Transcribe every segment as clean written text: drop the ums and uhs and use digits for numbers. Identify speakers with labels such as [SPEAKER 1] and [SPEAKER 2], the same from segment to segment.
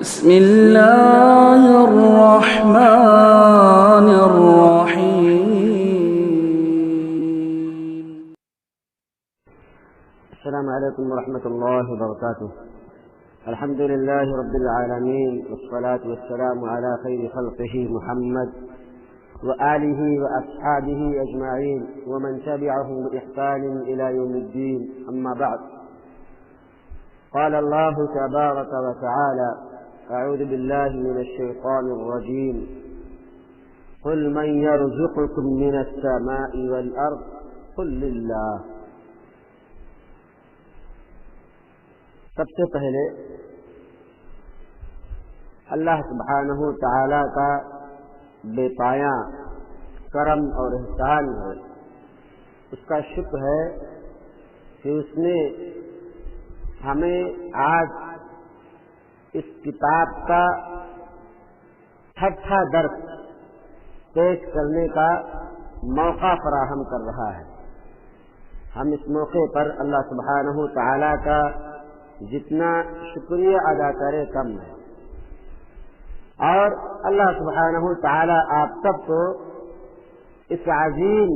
[SPEAKER 1] بسم الله الرحمن الرحيم.
[SPEAKER 2] السلام عليكم ورحمة الله وبركاته. الحمد لله رب العالمين، والصلاة والسلام على خير خلقه محمد وآله وأصحابه أجمعين ومن تبعهم بإحسان إلى يوم الدين، أما بعد. قال الله تبارك وتعالى: أعوذ بالله من الشيطان الرجيم: قل من يرزقكم من السماء والأرض قل لله. سب سے پہلے اللہ سبحانہ تعالی کا بے پایاں کرم اور احسان ہے، اس کا شکر ہے کہ اس نے ہمیں آج اس کتاب کا چھٹا درس پیش کرنے کا موقع فراہم کر رہا ہے۔ ہم اس موقع پر اللہ سبحانہ تعالی کا جتنا شکریہ ادا کرے کم ہے، اور اللہ سبحانہ تعالی آپ سب کو اس عظیم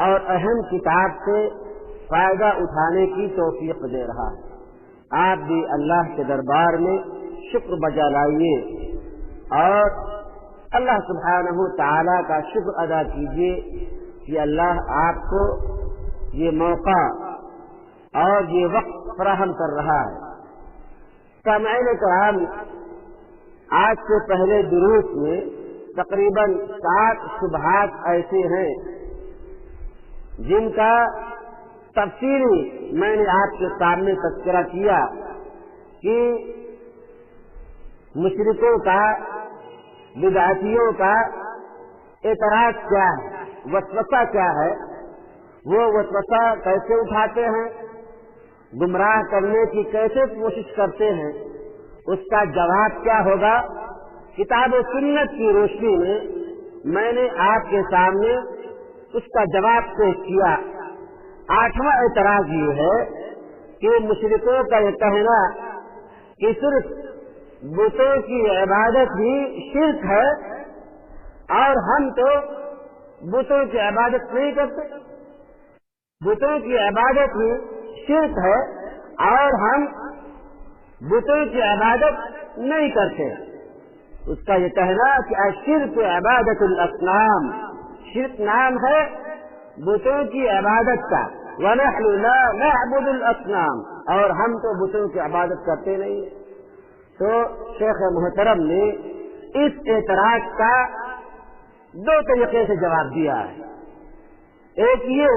[SPEAKER 2] اور اہم کتاب سے فائدہ اٹھانے کی توفیق دے رہا ہے۔ آپ بھی اللہ کے دربار میں شکر بجا لائیے اور اللہ سبحانہ تعالی کا شکر ادا کیجیے کہ اللہ آپ کو یہ موقع اور یہ وقت فراہم کر رہا ہے۔ سامعین کرام، آج سے پہلے دروس میں تقریباً 7 شبہات ایسے ہیں جن کا تفصیلی میں نے آپ کے سامنے تذکرہ کیا کہ مشرکوں کا، بدعتیوں کا اعتراض کیا ہے، وسوسہ کیا ہے، وہ وسوسہ کیسے اٹھاتے ہیں، گمراہ کرنے کی کیسے کوشش کرتے ہیں، اس کا جواب کیا ہوگا۔ کتاب و سنت کی روشنی میں نے آپ کے سامنے اس کا جواب پیش کیا۔ 8واں اعتراض یہ ہے کہ مشرکوں کا یہ کہنا کہ صرف بتوں کی عبادت ہی شرک ہے اور ہم تو بتوں کی عبادت نہیں کرتے، بتوں کی عبادت ہی شرک ہے اور ہم بتوں کی عبادت نہیں کرتے۔ اس کا یہ کہنا کہ الشرک عبادت الاصنام، شرک نام ہے بتوں کی عبادت کا، وَنَحْنُ لَا نَعْبُدُ الْأَصْنَامَ، اور ہم تو بتوں کی عبادت کرتے نہیں۔ تو شیخ محترم نے اس اعتراض کا 2 طریقے سے جواب دیا ہے۔ ایک یہ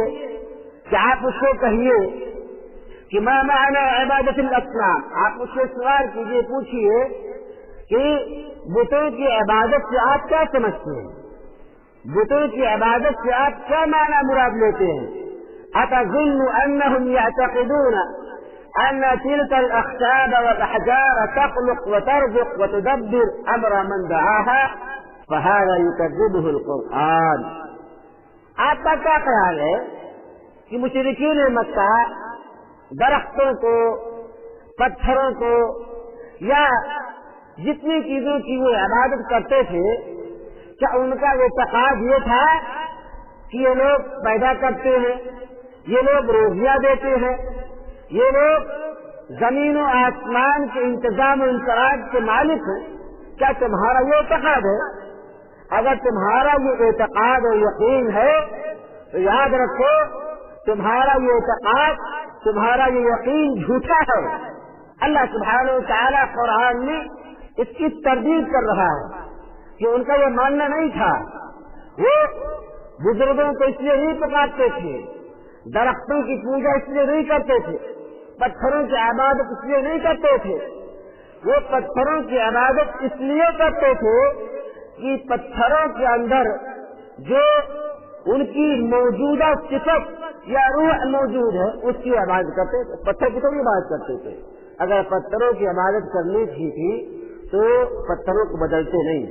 [SPEAKER 2] کہ آپ اس کو کہیے کہ ما معنی عبادت الاصنام، آپ اس سے سوال کیجیے، پوچھیے کہ بتوں کی عبادت سے آپ کیا سمجھتے ہیں، بتوں کی عبادت سے آپ کیا معنی مراد لیتے ہیں۔ أتظن أنهم يعتقدون أن تلك الأخشاب والأحجار تخلق وترزق وتدبر أمر من دعاها، فهذا يكذبه القرآن۔ آپ کا کیا خیال ہے کہ مشرکین مکہ درختوں کو، پتھروں کو یا جتنی چیزوں کی وہ عبادت کرتے تھے، کیا ان کا اعتقاد یہ تھا کہ یہ لوگ پیدا کرتے ہیں، یہ لوگ روزیاں دیتے ہیں، یہ لوگ زمین و آسمان کے انتظام و انفراد کے مالک ہیں؟ کیا تمہارا یہ اعتقاد ہے؟ اگر تمہارا یہ اعتقاد و یقین ہے تو یاد رکھو تمہارا یہ اعتقاد، تمہارا یہ یقین جھوٹا ہے۔ اللہ سبحانہ و تعالیٰ قرآن میں اس کی تردید کر رہا ہے کہ ان کا یہ ماننا نہیں تھا۔ وہ بزرگوں کو اس لیے نہیں پکارتے تھے، درختوں کی پوجا اس لیے نہیں کرتے تھے، پتھروں کی عبادت اس لیے نہیں کرتے تھے۔ وہ پتھروں کی عبادت اس لیے کرتے تھے کہ پتھروں کے اندر جو ان کی موجودہ صفت یا روح موجود ہے اس کی عبادت کرتے تھے۔ پتھر کی تو عبادت کرتے تھے۔ اگر پتھروں کی عبادت کرنی تھی تو پتھروں کو بدلتے نہیں،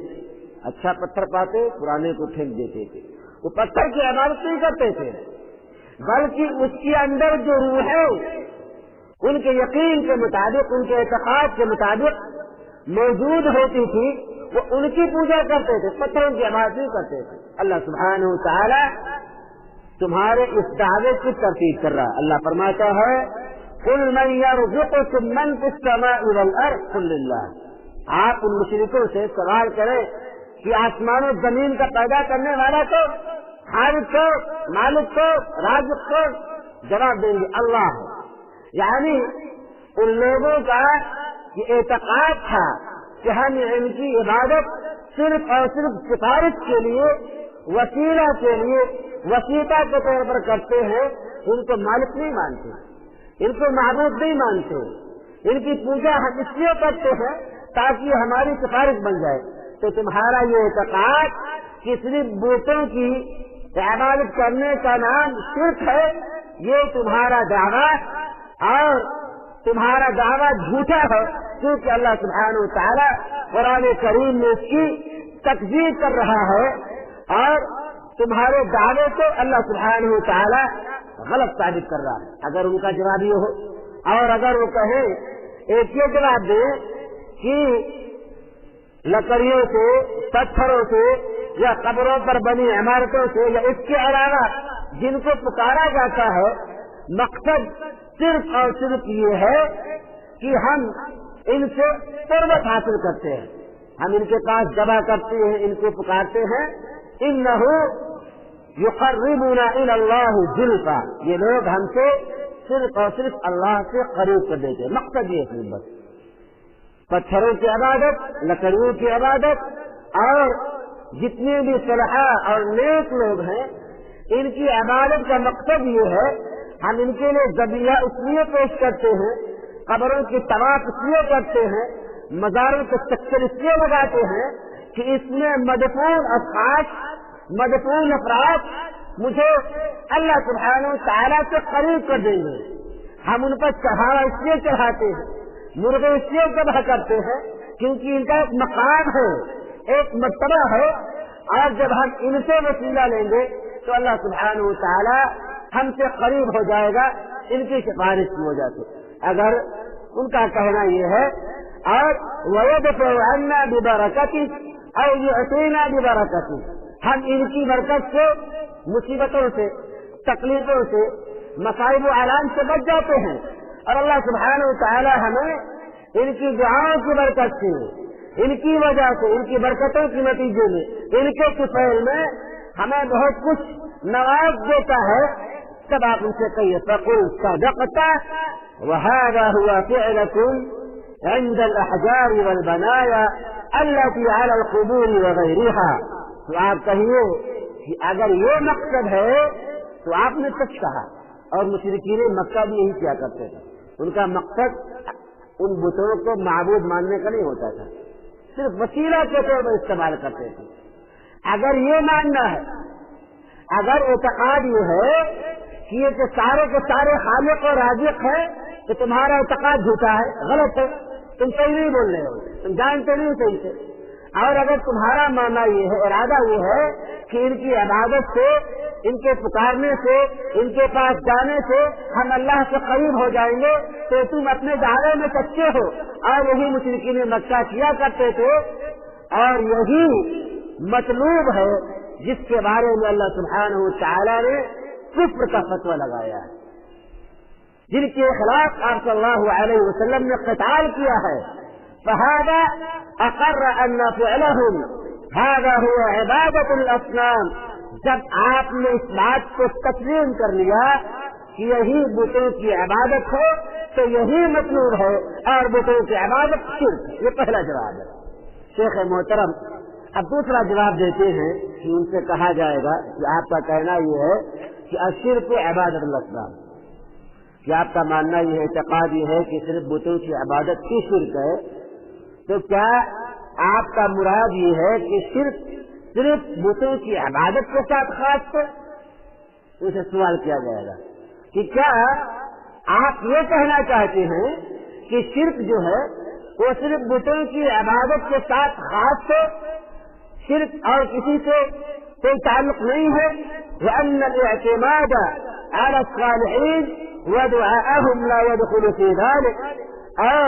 [SPEAKER 2] اچھا پتھر پاتے پرانے کو پھینک دیتے تھے۔ وہ پتھر کی عبادت نہیں کرتے تھے، بلکہ اس کے اندر جو روح ہے ان کے یقین کے مطابق، ان کے اعتقاد کے مطابق موجود ہوتی تھی وہ ان کی پوجا کرتے تھے، پتھروں کی عبادت نہیں کرتے تھے۔ اللہ سبحانہ وتعالی تمہارے اس دعوے کی ترتیب کر رہا ہے۔ اللہ فرماتا ہے قل من یرزقکم من فی السماء والارض قل اللہ، آپ ان مشرکوں سے سوال کریں کہ آسمان و زمین کا پیدا کرنے والا تو خالق کو، مالک کو، رازق کو، جواب دیں گے اللہ ہے۔ یعنی ان لوگوں کا یہ اعتقاد تھا کہ ہم ان کی عبادت صرف اور صرف سفارش کے لیے، وسیلہ کے لیے، وسیلہ کے طور پر کرتے ہیں، ان کو مالک نہیں مانتے، ان کو معبود نہیں مانتے، ان کی پوجا ہم اس لیے کرتے ہیں تاکہ ہماری سفارش بن جائے۔ تو تمہارا یہ اعتقاد کہ صرف بتوں کی عبادت کرنے کا نام شرک ہے، یہ تمہارا دعویٰ اور تمہارا دعویٰ جھوٹا ہے، کیونکہ اللہ سبحانہ وتعالی قرآن کریم میں اس کی تکذیب کر رہا ہے اور تمہارے دعوے کو اللہ سبحانہ وتعالی غلط ثابت کر رہا ہے۔ اگر ان کا جواب یہ ہو اور اگر وہ کہیں ایک یہ جواب دے کہ لکڑیوں سے، پتھروں سے یا قبروں پر بنی عمارتوں سے یا اس کے علاوہ جن کو پکارا جاتا ہے، مقصد صرف اور صرف یہ ہے کہ ہم ان سے قربت حاصل کرتے ہیں، ہم ان کے پاس دعا کرتے ہیں، ان کو پکارتے ہیں، انہ یقربنا الی اللہ زلفا، یہ لوگ ہم سے صرف اور صرف اللہ سے قریب کر دیتے ہیں۔ مقصد یہ ہے بس پتھروں کی عبادت، لکڑیوں کی عبادت اور جتنے بھی صالحہ اور نیک لوگ ہیں ان کی عبادت کا مقصد یہ ہے ہم ان کے لیے ذبیحہ اس لیے پیش کرتے ہیں، قبروں کی طواف اس لیے کرتے ہیں، مزاروں کے چکر اس لیے لگاتے ہیں کہ اس میں مدفون افراد مجھے اللہ سبحانہ وتعالی سے قریب کر دیں گے۔ ہم ان پر چڑھاوا اس لیے چڑھاتے ہیں، مرغے اس لیے ذبح کرتے ہیں کیونکہ ان کا ایک مقام ہے، ایک مرتبہ ہے، اور جب ہم ان سے وسیلہ لیں گے تو اللہ سبحانہ وتعالی ہم سے قریب ہو جائے گا، ان کی سفارش کی وجہ سے۔ اگر ان کا کہنا یہ ہے اور وَيَدْفَعُ عَنَّا بِبَرَكَتِهِ أَوْ يُعْطِينَا بِبَرَكَتِهِ، ہم ان کی برکت سے مصیبتوں سے، تکلیفوں سے، مصائب و آلام سے بچ جاتے ہیں، اور اللہ سبحانہ وتعالی ہمیں ان کی دعاؤں کی برکت سے، ان کی وجہ سے، ان کی برکتوں کے نتیجے میں، ان کے کفیل میں ہمیں بہت کچھ نواز دیتا ہے۔ تب آپ ان سے کہیے فَقُلْ صَدَقْتَ وَهَذَا هُوَ فِعْلَكُمْ عِنْدَ الْأَحْجَارِ وَالْبَنَايَا الَّتِي عَلَى الْقُبُورِ وَغَيْرِهَا، تو آپ کہیے کہ اگر یہ مقصد ہے تو آپ نے سچ کہا، اور مشرکین مکہ بھی یہی کیا کرتے تھے، ان کا مقصد ان بتوں کو معبود ماننے کا نہیں ہوتا تھا، صرف وسیلہ کے طور پر استعمال کرتے تھے۔ اگر یہ ماننا ہے، اگر اعتقاد یہ ہے کہ یہ کہ سارے کے سارے خالق اور رازق ہے، تو تمہارا اعتقاد جھوٹا ہے، غلط ہے، تم صحیح نہیں بول رہے ہو، تم جانتے نہیں صحیح سے۔ اور اگر تمہارا ماننا یہ ہے، ارادہ یہ ہے کہ ان کی عبادت سے، ان کے پکارنے سے، ان کے پاس جانے سے ہم اللہ سے قریب ہو جائیں گے، تو تم اپنے دعوے میں سچے ہو، اور یہی مشرکین مکہ کیا کرتے تھے، اور یہی مطلوب ہے جس کے بارے میں اللہ سبحانہ وتعالی نے کفر کا فتویٰ لگایا ہے، جن کے خلاف آپ صلی اللہ علیہ وسلم نے قتال کیا ہے۔ فهذا اقر ان فعلهم هذا هو عبادة الاصنام، جب آپ نے اس بات کو تسلیم کر لیا کہ یہی بتوں کی عبادت ہے تو یہی مطلوب ہے، اور بتوں کی عبادت شرک، یہ پہلا جواب ہے۔ شیخ محترم اب دوسرا جواب دیتے ہیں کہ ان سے کہا جائے گا کہ آپ کا کہنا یہ ہے کہ الشرک عبادت الاصنام، کہ آپ کا ماننا یہ اعتقاد یہ ہے کہ صرف بتوں کی عبادت کی شرک ہے، تو کیا آپ کا مراد یہ ہے کہ صرف بتوں کی عبادت کے ساتھ خاص ہے؟ اسے سوال کیا جائے گا کہ کیا آپ یہ کہنا چاہتے ہیں کہ شرک جو ہے وہ صرف بتوں کی عبادت کے ساتھ خاص ہے، شرک اور کسی سے کوئی تعلق نہیں ہے؟ وَأَنَّ الْاعْتِمَادَ عَلَى الصَّالِحِينَ وَدُعَاءَهُمْ لَا يَدْخُلُ فِي ذَلِكَ، اور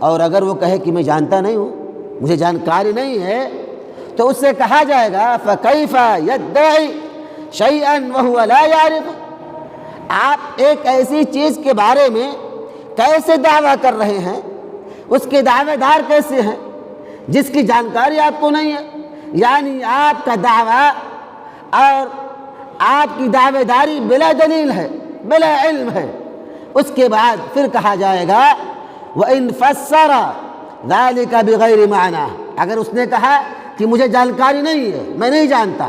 [SPEAKER 3] اور اگر وہ کہے کہ میں جانتا نہیں ہوں، مجھے جانکاری نہیں ہے، تو اس سے کہا جائے گا فَكَيْفَ يَدَّعِي شَيْئًا وَهُوَ لَا يَعْرِفُ، آپ ایک ایسی چیز کے بارے میں کیسے دعویٰ کر رہے ہیں، اس کے دعوے دار کیسے ہیں جس کی جانکاری آپ کو نہیں ہے؟ یعنی آپ کا دعویٰ اور آپ کی دعوے داری بلا دلیل ہے، بلا علم ہے۔ اس کے بعد پھر کہا جائے گا وَإِن فَسَّرَ ذَلِكَ بِغَيْرِ مَعْنَى، اگر اس نے کہا کہ مجھے جانکاری نہیں ہے، میں نہیں جانتا،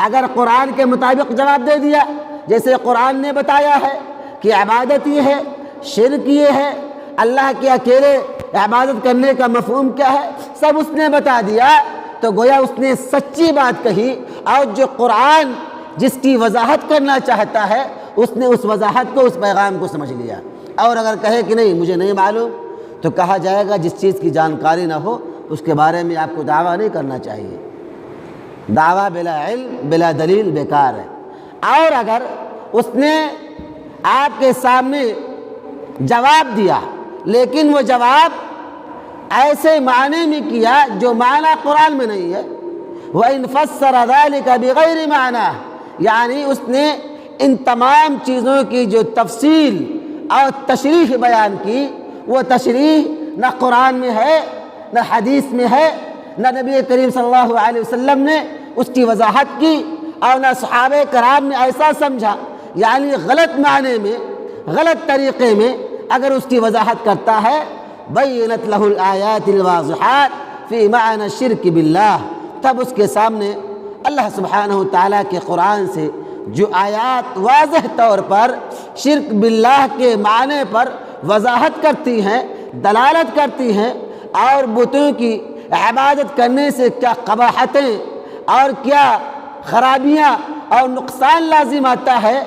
[SPEAKER 3] اگر قرآن کے مطابق جواب دے دیا، جیسے قرآن نے بتایا ہے کہ عبادت یہ ہے، شرک یہ ہے، اللہ کے اکیلے عبادت کرنے کا مفہوم کیا ہے، سب اس نے بتا دیا، تو گویا اس نے سچی بات کہی، اور جو قرآن جس کی وضاحت کرنا چاہتا ہے اس نے اس وضاحت کو، اس پیغام کو سمجھ لیا۔ اور اگر کہے کہ نہیں مجھے نہیں معلوم، تو کہا جائے گا جس چیز کی جانکاری نہ ہو اس کے بارے میں آپ کو دعویٰ نہیں کرنا چاہیے۔ دعویٰ بلا علم بلا دلیل بیکار ہے۔ اور اگر اس نے آپ کے سامنے جواب دیا لیکن وہ جواب ایسے معنی میں کیا جو معنی قرآن میں نہیں ہے، وَإِن فَسَّرَ ذَلِكَ بِغَيْرِ مَعْنَى، یعنی اس نے ان تمام چیزوں کی جو تفصیل اور تشریح بیان کی، وہ تشریح نہ قرآن میں ہے، نہ حدیث میں ہے، نہ نبی کریم صلی اللہ علیہ وسلم نے اس کی وضاحت کی، اور نہ صحابہ کرام نے ایسا سمجھا، یعنی غلط معنی میں، غلط طریقے میں اگر اس کی وضاحت کرتا ہے، بینت لہ الآیات الواضحات فی معنی الشرک باللہ، تب اس کے سامنے اللہ سبحانہ وتعالیٰ کے قرآن سے جو آیات واضح طور پر شرک باللہ کے معنی پر وضاحت کرتی ہیں، دلالت کرتی ہیں، اور بتوں کی عبادت کرنے سے کیا قباحتیں اور کیا خرابیاں اور نقصان لازم آتا ہے،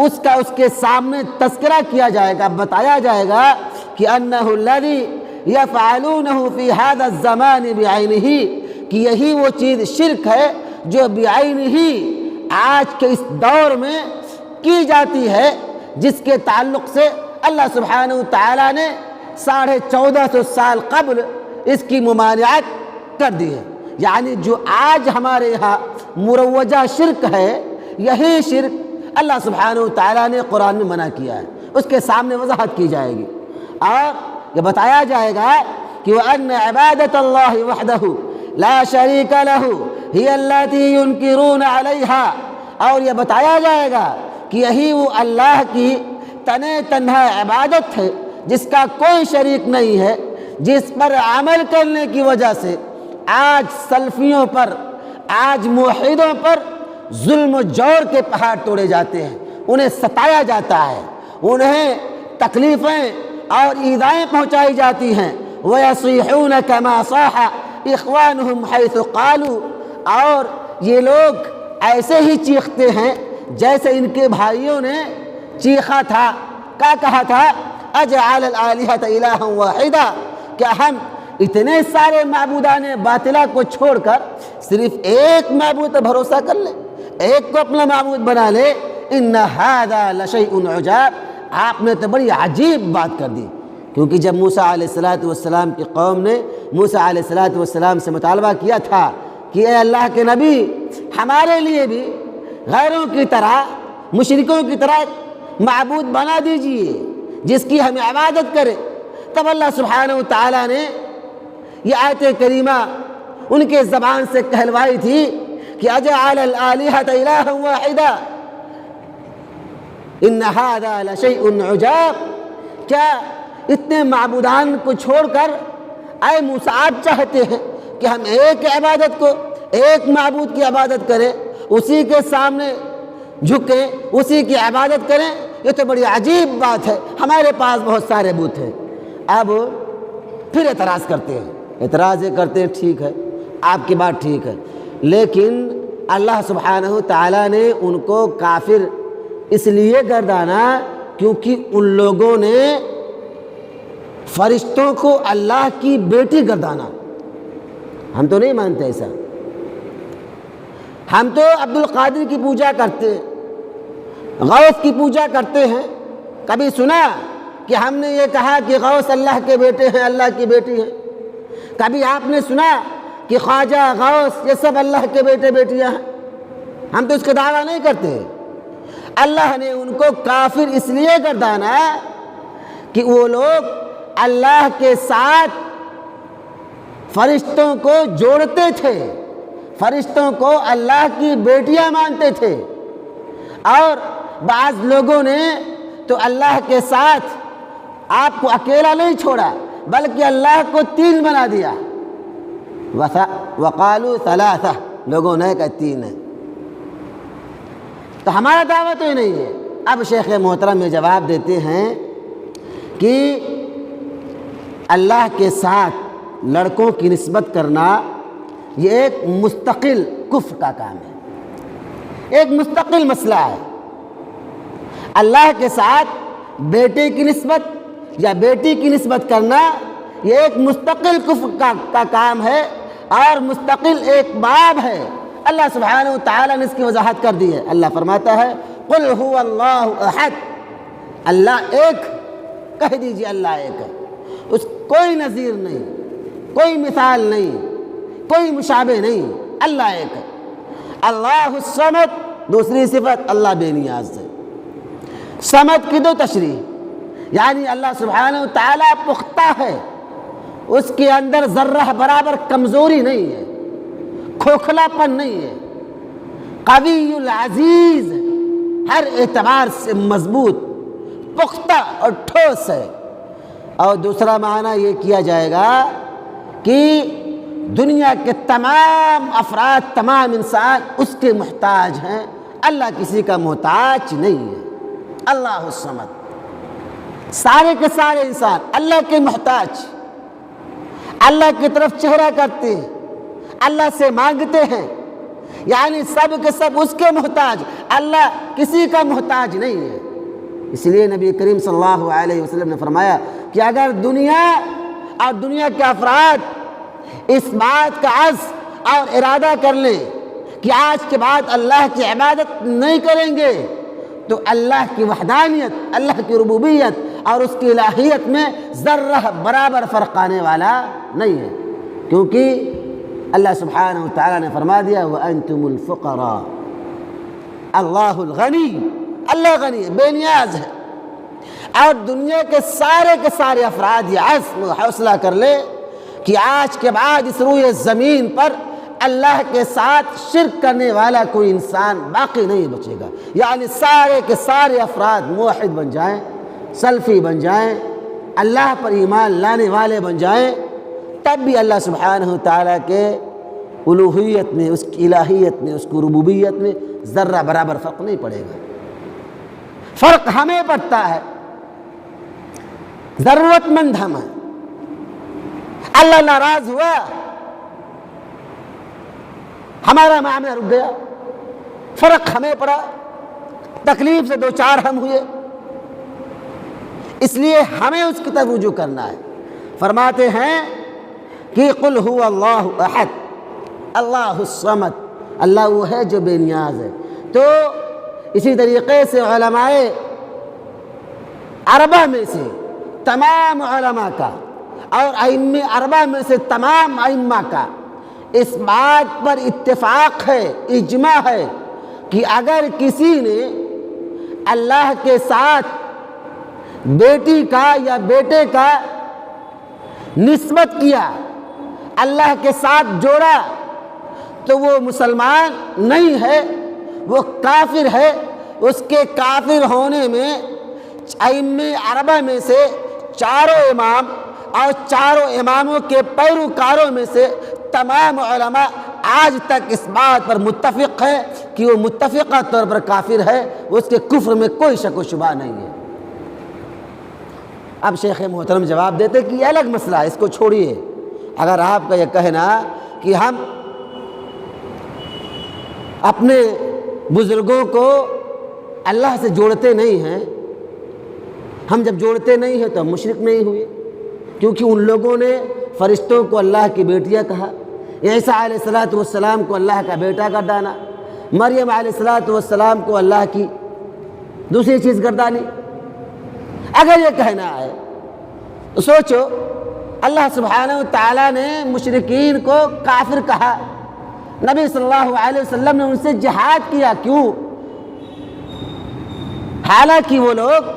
[SPEAKER 3] اس کا اس کے سامنے تذکرہ کیا جائے گا، بتایا جائے گا کہ انہ الذی یفعلونہ فی ھذا الزمان بعینہ، کہ یہی وہ چیز شرک ہے جو بعینہ آج کے اس دور میں کی جاتی ہے، جس کے تعلق سے اللہ سبحانہ وتعالیٰ نے 1450 سال قبل اس کی ممانعت کر دی ہے۔ یعنی جو آج ہمارے یہاں مروجہ شرک ہے، یہی شرک اللہ سبحانہ وتعالیٰ نے قرآن میں منع کیا ہے، اس کے سامنے وضاحت کی جائے گی، اور یہ بتایا جائے گا کہ وَأَنَّ عِبَادَةَ اللَّهِ وَحْدَهُ لَا شَرِيكَ لَهُ هِيَ الَّتِي يُنْكِرُونَ عَلَيْهَا، اور یہ بتایا جائے گا کہ یہی وہ اللہ کی تنہا عبادت ہے جس کا کوئی شریک نہیں ہے، جس پر عمل کرنے کی وجہ سے آج سلفیوں پر، آج موحدوں پر ظلم و جور کے پہاڑ توڑے جاتے ہیں، انہیں ستایا جاتا ہے، انہیں تکلیفیں اور ایذائیں پہنچائی جاتی ہیں۔ وَيَصِيحُونَ كَمَا صَاحَ إِخْوَانُهُمْ حَيْثُ قَالُوا، اور یہ لوگ ایسے ہی چیختے ہیں جیسے ان کے بھائیوں نے چیخا تھا، کیا کہا تھا، اجعل الآلہۃ الہا واحدا، کیا ہم اتنے سارے معبودان باطلہ کو چھوڑ کر صرف ایک معبود پر بھروسہ کر لیں، ایک کو اپنا معبود بنا لے۔ ان ھذا لشیء عجاب، آپ نے تو بڑی عجیب بات کر دی، کیونکہ جب موسیٰ علیہ السلام کی قوم نے موسیٰ علیہ السلام سے مطالبہ کیا تھا کہ اے اللہ کے نبی، ہمارے لیے بھی غیروں کی طرح، مشرکوں کی طرح معبود بنا دیجئے جس کی ہمیں عبادت کرے، تب اللہ سبحانہ وتعالیٰ نے یہ آیت کریمہ ان کے زبان سے کہلوائی تھی کہ اجعل الآلہۃ الہا واحدا ان ھذا لشیء عجاب، کیا اتنے معبودان کو چھوڑ کر اے موسیٰ آپ چاہتے ہیں کہ ہم ایک عبادت کو، ایک معبود کی عبادت کریں، اسی کے سامنے جھکیں، اسی کی عبادت کریں؟ یہ تو بڑی عجیب بات ہے، ہمارے پاس بہت سارے بت ہیں۔ اب پھر اعتراض کرتے ہیں، اعتراض یہ کرتے ہیں ٹھیک ہے، آپ کی بات ٹھیک ہے، لیکن اللہ سبحانہ وتعالیٰ نے ان کو کافر اس لیے گردانا کیونکہ ان لوگوں نے فرشتوں کو اللہ کی بیٹی گردانا۔ ہم تو نہیں مانتے ایسا، ہم تو عبد القادر کی پوجا کرتے ہیں، غوث کی پوجا کرتے ہیں۔ کبھی سنا کہ ہم نے یہ کہا کہ غوث اللہ کے بیٹے ہیں، اللہ کی بیٹی ہیں؟ کبھی آپ نے سنا کہ خواجہ، غوث، یہ سب اللہ کے بیٹے بیٹیاں ہیں؟ ہم تو اس کا دعویٰ نہیں کرتے۔ اللہ نے ان کو کافر اس لیے گردانا کہ وہ لوگ اللہ کے ساتھ فرشتوں کو جوڑتے تھے، فرشتوں کو اللہ کی بیٹیاں مانتے تھے، اور بعض لوگوں نے تو اللہ کے ساتھ آپ کو اکیلا نہیں چھوڑا بلکہ اللہ کو 3 بنا دیا۔ وقالوا ثلاثہ، لوگوں نے کہا 3 ہے۔ تو ہمارا دعویٰ تو یہ نہیں ہے۔ اب شیخ محترم یہ جواب دیتے ہیں کہ اللہ کے ساتھ لڑکوں کی نسبت کرنا یہ ایک مستقل کفر کا کام ہے، ایک مستقل مسئلہ ہے۔ اللہ کے ساتھ بیٹے کی نسبت یا بیٹی کی نسبت کرنا یہ ایک مستقل کفر کا کام ہے اور مستقل ایک باب ہے۔ اللہ سبحانہ و تعالیٰ نے اس کی وضاحت کر دی ہے۔ اللہ فرماتا ہے قل هو اللہ احد، اللہ ایک، کہہ دیجیے اللہ ایک ہے، اس کوئی نظیر نہیں، کوئی مثال نہیں، کوئی مشابہ نہیں، اللہ ایک ہے۔ اللہ الصمد، دوسری صفت اللہ بے نیاز ہے۔ صمد کی 2 تشریح، یعنی اللہ سبحانہ و تعالیٰ پختہ ہے، اس کے اندر ذرہ برابر کمزوری نہیں ہے، کھوکھلا پن نہیں ہے، قوی العزیز، ہر اعتبار سے مضبوط، پختہ اور ٹھوس ہے۔ اور دوسرا معنی یہ کیا جائے گا کہ دنیا کے تمام افراد، تمام انسان اس کے محتاج ہیں، اللہ کسی کا محتاج نہیں ہے۔ اللہ الصمد، سارے کے سارے انسان اللہ کے محتاج، اللہ کی طرف چہرہ کرتے ہیں، اللہ سے مانگتے ہیں، یعنی سب کے سب اس کے محتاج، اللہ کسی کا محتاج نہیں ہے۔ اس لیے نبی کریم صلی اللہ علیہ وسلم نے فرمایا کہ اگر دنیا اور دنیا کے افراد اس بات کا عزم اور ارادہ کر لیں کہ آج کے بعد اللہ کی عبادت نہیں کریں گے، تو اللہ کی وحدانیت، اللہ کی ربوبیت اور اس کی الہیت میں ذرہ برابر فرق آنے والا نہیں ہے، کیونکہ اللہ سبحانہ و تعالیٰ نے فرما دیا وَأَنْتُمُ الْفُقَرَاءُ، اللہ الغنی، اللہ غنی ہے، بے نیاز ہے۔ اور دنیا کے سارے افراد یہ عزم و حوصلہ کر لے کہ آج کے بعد اس روئے زمین پر اللہ کے ساتھ شرک کرنے والا کوئی انسان باقی نہیں بچے گا، یعنی سارے کے سارے افراد موحد بن جائیں، سلفی بن جائیں، اللہ پر ایمان لانے والے بن جائیں، تب بھی اللہ سبحانہ و تعالیٰ کے الوہیت میں، اس کی الہیت میں، اس کی ربوبیت میں ذرہ برابر فرق نہیں پڑے گا۔ فرق ہمیں پڑتا ہے، ضرورت مند ہم ہیں، اللہ ناراض ہوا، ہمارا معاملہ رک گیا، فرق ہمیں پڑا، تکلیف سے 2-4 ہم ہوئے، اس لیے ہمیں اس کی طرف رجوع کرنا ہے۔ فرماتے ہیں کہ قل هو اللہ احد، اللہ الصمد، اللہ وہ ہے جو بے نیاز ہے۔ تو اسی طریقے سے علماء اربع میں سے تمام علماء کا اور ائمہ اربع میں سے تمام ائمہ کا اس بات پر اتفاق ہے، اجماع ہے کہ اگر کسی نے اللہ کے ساتھ بیٹی کا یا بیٹے کا نسبت کیا، اللہ کے ساتھ جوڑا، تو وہ مسلمان نہیں ہے، وہ کافر ہے۔ اس کے کافر ہونے میں ائمہ اربع میں سے 4 امام اور 4 اماموں کے پیروکاروں میں سے تمام علماء آج تک اس بات پر متفق ہے کہ وہ متفقہ طور پر کافر ہے، اس کے کفر میں کوئی شک و شبہ نہیں ہے۔ اب شیخ محترم جواب دیتے کہ یہ الگ مسئلہ ہے، اس کو چھوڑیے۔ اگر آپ کا یہ کہنا کہ ہم اپنے بزرگوں کو اللہ سے جوڑتے نہیں ہیں، ہم جب جوڑتے نہیں ہیں تو ہم مشرک نہیں ہوئے، کیونکہ ان لوگوں نے فرشتوں کو اللہ کی بیٹیاں کہا، عیسیٰ علیہ السلام کو اللہ کا بیٹا گردانا، مریم علیہ السلام کو اللہ کی دوسری چیز گردانی۔ اگر یہ کہنا ہے تو سوچو، اللہ سبحانہ و تعالیٰ نے مشرکین کو کافر کہا، نبی صلی اللہ علیہ وسلم نے ان سے جہاد کیا، کیوں؟ حالانکہ وہ لوگ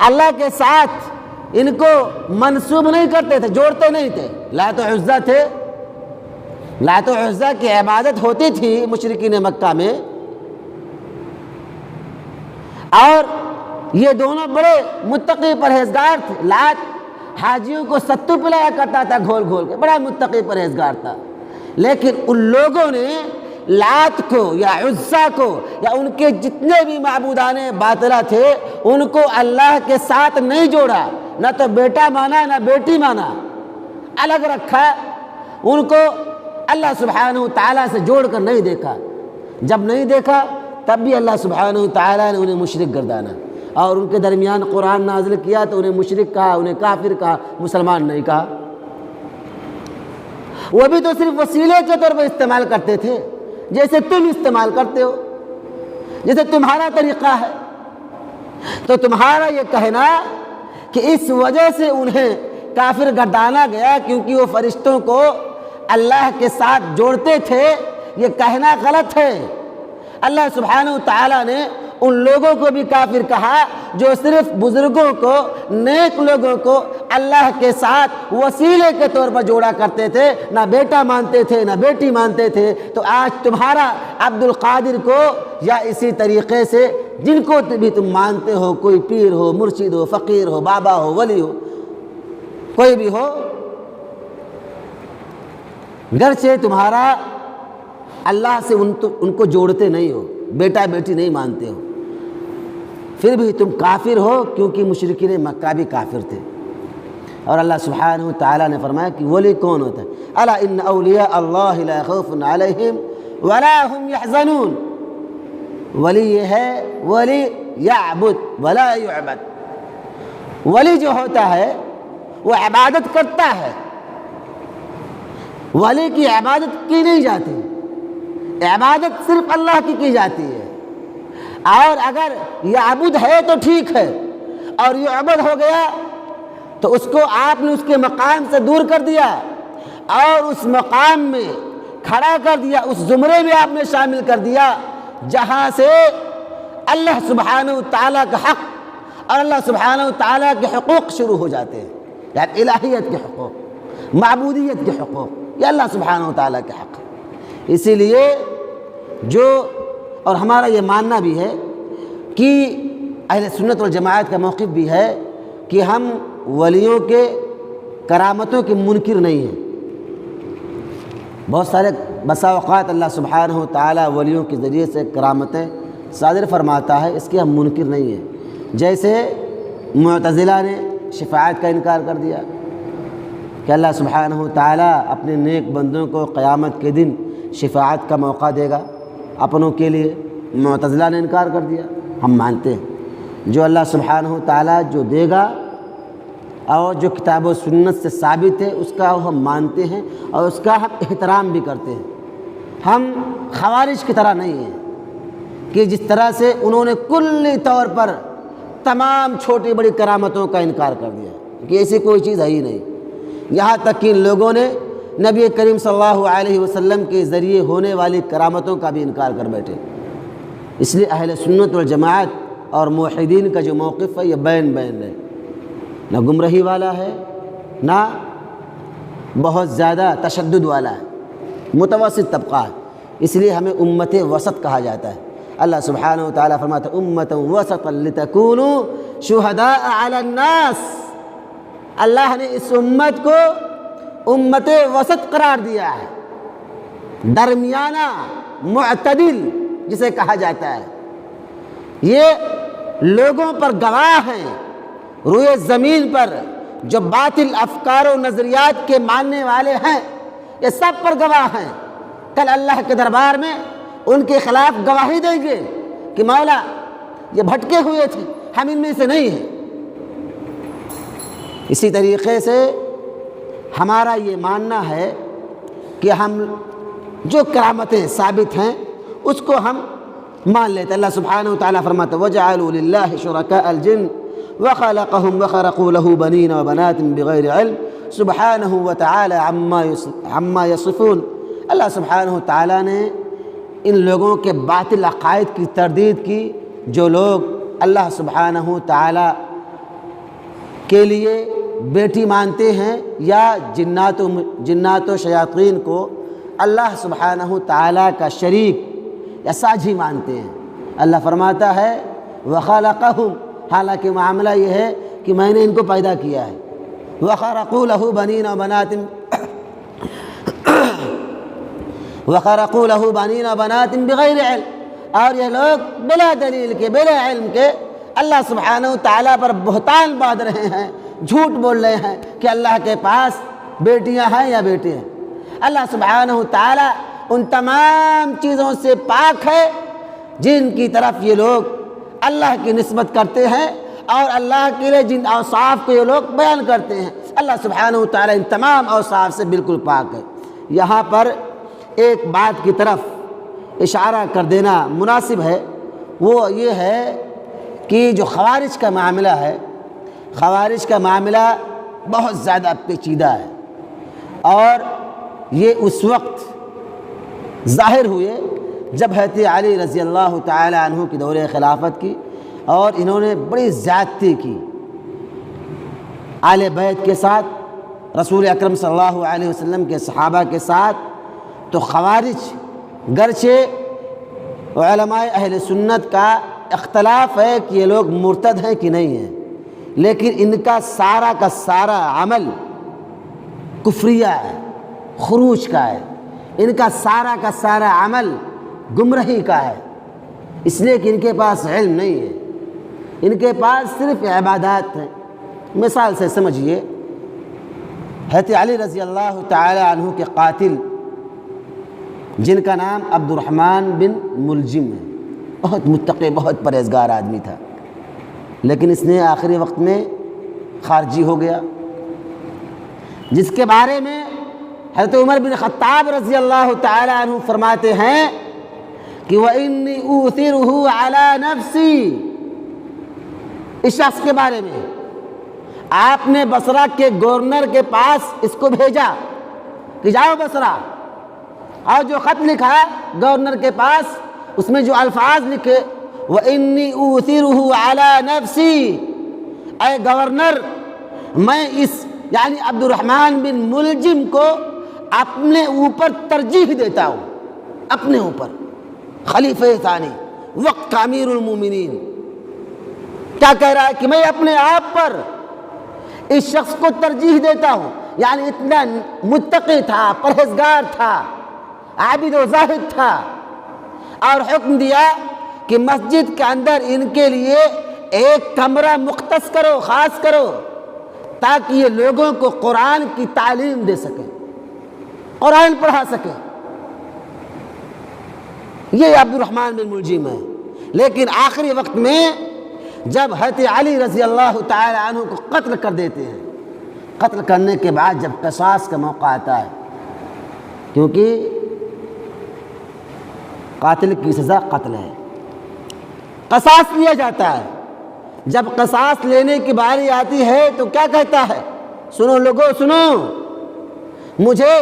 [SPEAKER 3] اللہ کے ساتھ ان کو منسوب نہیں کرتے تھے، جوڑتے نہیں تھے۔ لات و عزیٰ تھے، لات و عزیٰ کی عبادت ہوتی تھی مشرکین مکہ میں، اور یہ دونوں بڑے متقی پرہیزگار تھے۔ لات حاجیوں کو ستو پلایا کرتا تھا گھول گھول کے، بڑا متقی پرہیزگار تھا، لیکن ان لوگوں نے لات کو یا عزیٰ کو یا ان کے جتنے بھی معبودان باطلہ تھے ان کو اللہ کے ساتھ نہیں جوڑا، نہ تو بیٹا مانا نہ بیٹی مانا، الگ رکھا، ان کو اللہ سبحانہ و تعالیٰ سے جوڑ کر نہیں دیکھا۔ جب نہیں دیکھا تب بھی اللہ سبحانہ و تعالیٰ نے انہیں مشرک گردانا، اور ان کے درمیان قرآن نازل کیا تو انہیں مشرک کہا، انہیں کافر کہا، مسلمان نہیں کہا۔ وہ بھی تو صرف وسیلے کے طور پر استعمال کرتے تھے، جیسے تم استعمال کرتے ہو، جیسے تمہارا طریقہ ہے۔ تو تمہارا یہ کہنا کہ اس وجہ سے انہیں کافر گردانا گیا کیونکہ وہ فرشتوں کو اللہ کے ساتھ جوڑتے تھے، یہ کہنا غلط ہے۔ اللہ سبحانہ و تعالیٰ نے ان لوگوں کو بھی کافر کہا جو صرف بزرگوں کو، نیک لوگوں کو اللہ کے ساتھ وسیلے کے طور پر جوڑا کرتے تھے، نہ بیٹا مانتے تھے نہ بیٹی مانتے تھے۔ تو آج تمہارا عبد القادر کو یا اسی طریقے سے جن کو بھی تم مانتے ہو، کوئی پیر ہو، مرشد ہو، فقیر ہو، بابا ہو، ولی ہو، کوئی بھی ہو، گرچہ تمہارا اللہ سے ان کو جوڑتے نہیں ہو، بیٹا بیٹی نہیں مانتے ہو، پھر بھی تم کافر ہو، کیونکہ مشرکین مکہ بھی کافر تھے۔ اور اللہ سبحانہ و تعالیٰ نے فرمایا کہ ولی کون ہوتا ہے؟ الا ان اولیاء اللہ لا خوف علیہم ولا هم يحزنون۔ ولی یہ ہے ولی یعبد ولا یعبد، ولی جو ہوتا ہے وہ عبادت کرتا ہے، ولی کی عبادت کی نہیں جاتی، عبادت صرف اللہ کی جاتی ہے۔ اور اگر یعبد ہے تو ٹھیک ہے، اور یعبد ہو گیا تو اس کو آپ نے اس کے مقام سے دور کر دیا اور اس مقام میں کھڑا کر دیا، اس زمرے میں آپ نے شامل کر دیا جہاں سے اللہ سبحانہ و تعالیٰ کا حق اور اللہ سبحانہ و تعالیٰ کے حقوق شروع ہو جاتے ہیں، یعنی الہیت کے حقوق، معبودیت کے حقوق، یہ اللہ سبحانہ و تعالیٰ کے حق ہے۔ اسی لیے اور ہمارا یہ ماننا بھی ہے کہ اہل سنت والجماعت کا موقف بھی ہے کہ ہم ولیوں کے کرامتوں کے منکر نہیں ہیں۔ بہت سارے بسا اوقات اللہ سبحانہ و تعالیٰ ولیوں کے ذریعے سے کرامتیں صادر فرماتا ہے، اس کے ہم منکر نہیں ہیں۔ جیسے معتزلہ نے شفاعت کا انکار کر دیا کہ اللہ سبحانہ و تعالیٰ اپنے نیک بندوں کو قیامت کے دن شفاعت کا موقع دے گا اپنوں کے لیے، معتزلہ نے انکار کر دیا۔ ہم مانتے ہیں جو اللہ سبحانہ و تعالیٰ جو دے گا اور جو کتاب و سنت سے ثابت ہے اس کا ہم مانتے ہیں اور اس کا ہم احترام بھی کرتے ہیں۔ ہم خوارج کی طرح نہیں ہیں کہ جس طرح سے انہوں نے کلی طور پر تمام چھوٹی بڑی کرامتوں کا انکار کر دیا کہ ایسی کوئی چیز ہے ہی نہیں، یہاں تک کہ ان لوگوں نے نبی کریم صلی اللہ علیہ وسلم کے ذریعے ہونے والی کرامتوں کا بھی انکار کر بیٹھے۔ اس لیے اہل سنت والجماعت اور موحدین کا جو موقف ہے یہ بین بین ہے، نہ گمراہی والا ہے نہ بہت زیادہ تشدد والا ہے، متوسط طبقہ ہے۔ اس لیے ہمیں امت وسط کہا جاتا ہے۔ اللہ سبحانہ و تعالیٰ فرماتا ہے امتا وسطا لتکونوا شہداء علی الناس۔ اللہ نے اس امت کو امت وسط قرار دیا ہے، درمیانہ، معتدل جسے کہا جاتا ہے۔ یہ لوگوں پر گواہ ہیں روئے زمین پر جو باطل افکار و نظریات کے ماننے والے ہیں، یہ سب پر گواہ ہیں۔ کل اللہ کے دربار میں ان کے خلاف گواہی دیں گے کہ مولا یہ بھٹکے ہوئے تھے، ہم ان میں سے نہیں ہیں۔ اسی طریقے سے ہمارا یہ ماننا ہے کہ ہم جو کرامتیں ثابت ہیں اس کو ہم مان لیتے۔ اللہ سبحانہ و تعالیٰ فرماتا ہے وَجَعَلُوا لِلَّهِ شُرَكَاءَ الْجِنِّ وخلقهم وخرقوا له بنین وبنات بغیر علم سبحانہ وتعالی عما یصفون۔ اللہ سبحانہ وتعالی نے ان لوگوں کے باطل عقائد کی تردید کی جو لوگ اللہ سبحانہ وتعالی کے لیے بیٹی مانتے ہیں یا جنات و شیاطین کو اللہ سبحانہ وتعالی کا شریک یا ساجھی مانتے ہیں۔ اللہ فرماتا ہے وَخَلَقَهُمْ، حالانکہ معاملہ یہ ہے کہ میں نے ان کو پیدا کیا ہے، وَخَرَقُوا لَهُ بَنِينَ وَبَنَاتٍ بِغَيْرِ عِلْمٍ، اور یہ لوگ بلا دلیل کے بلا علم کے اللہ سبحانہ وتعالیٰ پر بہتان باندھ رہے ہیں، جھوٹ بول رہے ہیں کہ اللہ کے پاس بیٹیاں ہیں یا بیٹے ہیں۔ اللہ سبحانہ وتعالیٰ ان تمام چیزوں سے پاک ہے جن کی طرف یہ لوگ اللہ کی نسبت کرتے ہیں اور اللہ کے لیے جن اوصاف کو یہ لوگ بیان کرتے ہیں۔ اللہ سبحانہ وتعالیٰ ان تمام اوصاف سے بالکل پاک ہے۔ یہاں پر ایک بات کی طرف اشارہ کر دینا مناسب ہے، وہ یہ ہے کہ جو خوارج کا معاملہ ہے، خوارج کا معاملہ بہت زیادہ پیچیدہ ہے، اور یہ اس وقت ظاہر ہوئے جب حضرت علی رضی اللہ تعالی عنہ کی دور خلافت کی اور انہوں نے بڑی زیادتی کی اہل بیت کے ساتھ، رسول اکرم صلی اللہ علیہ وسلم کے صحابہ کے ساتھ۔ تو خوارج گرچہ علماء اہل سنت کا اختلاف ہے کہ یہ لوگ مرتد ہیں کہ نہیں ہیں، لیکن ان کا سارا عمل کفریہ ہے، خروج کا ہے، ان کا سارا عمل گمراہی کا ہے، اس لیے کہ ان کے پاس علم نہیں ہے، ان کے پاس صرف عبادات ہیں۔ مثال سے سمجھیے، حضرت علی رضی اللہ تعالی عنہ کے قاتل جن کا نام عبد الرحمن بن ملجم ہے، بہت متقی بہت پرہیزگار آدمی تھا، لیکن اس نے آخری وقت میں خارجی ہو گیا، جس کے بارے میں حضرت عمر بن خطاب رضی اللہ تعالی عنہ فرماتے ہیں کہ وَإِنِّي أُوثِرُهُ عَلَى نَفْسِي، اس شخص کے بارے میں آپ نے بصرہ کے گورنر کے پاس اس کو بھیجا کہ جاؤ بصرہ، اور جو خط لکھا گورنر کے پاس اس میں جو الفاظ لکھے وَإِنِّي أُوثِرُهُ عَلَى نَفْسِي، اے گورنر میں اس یعنی عبد الرحمن بن ملجم کو اپنے اوپر ترجیح دیتا ہوں، اپنے اوپر، خلیفہ ثانی وقت کا امیر المومنین کیا کہہ رہا ہے کہ میں اپنے آپ پر اس شخص کو ترجیح دیتا ہوں، یعنی اتنا متقی تھا، پرہیزگار تھا، عابد و زاہد تھا، اور حکم دیا کہ مسجد کے اندر ان کے لیے ایک کمرہ مختص کرو، خاص کرو، تاکہ یہ لوگوں کو قرآن کی تعلیم دے سکیں، قرآن پڑھا سکیں۔ یہ عبد الرحمن بن ملجم ہے، لیکن آخری وقت میں جب حضرت علی رضی اللہ تعالی عنہ کو قتل کر دیتے ہیں، قتل کرنے کے بعد جب قصاص کا موقع آتا ہے، کیونکہ قاتل کی سزا قتل ہے، قصاص لیا جاتا ہے۔ جب قصاص لینے کی باری آتی ہے تو کیا کہتا ہے؟ سنو لوگو سنو، مجھے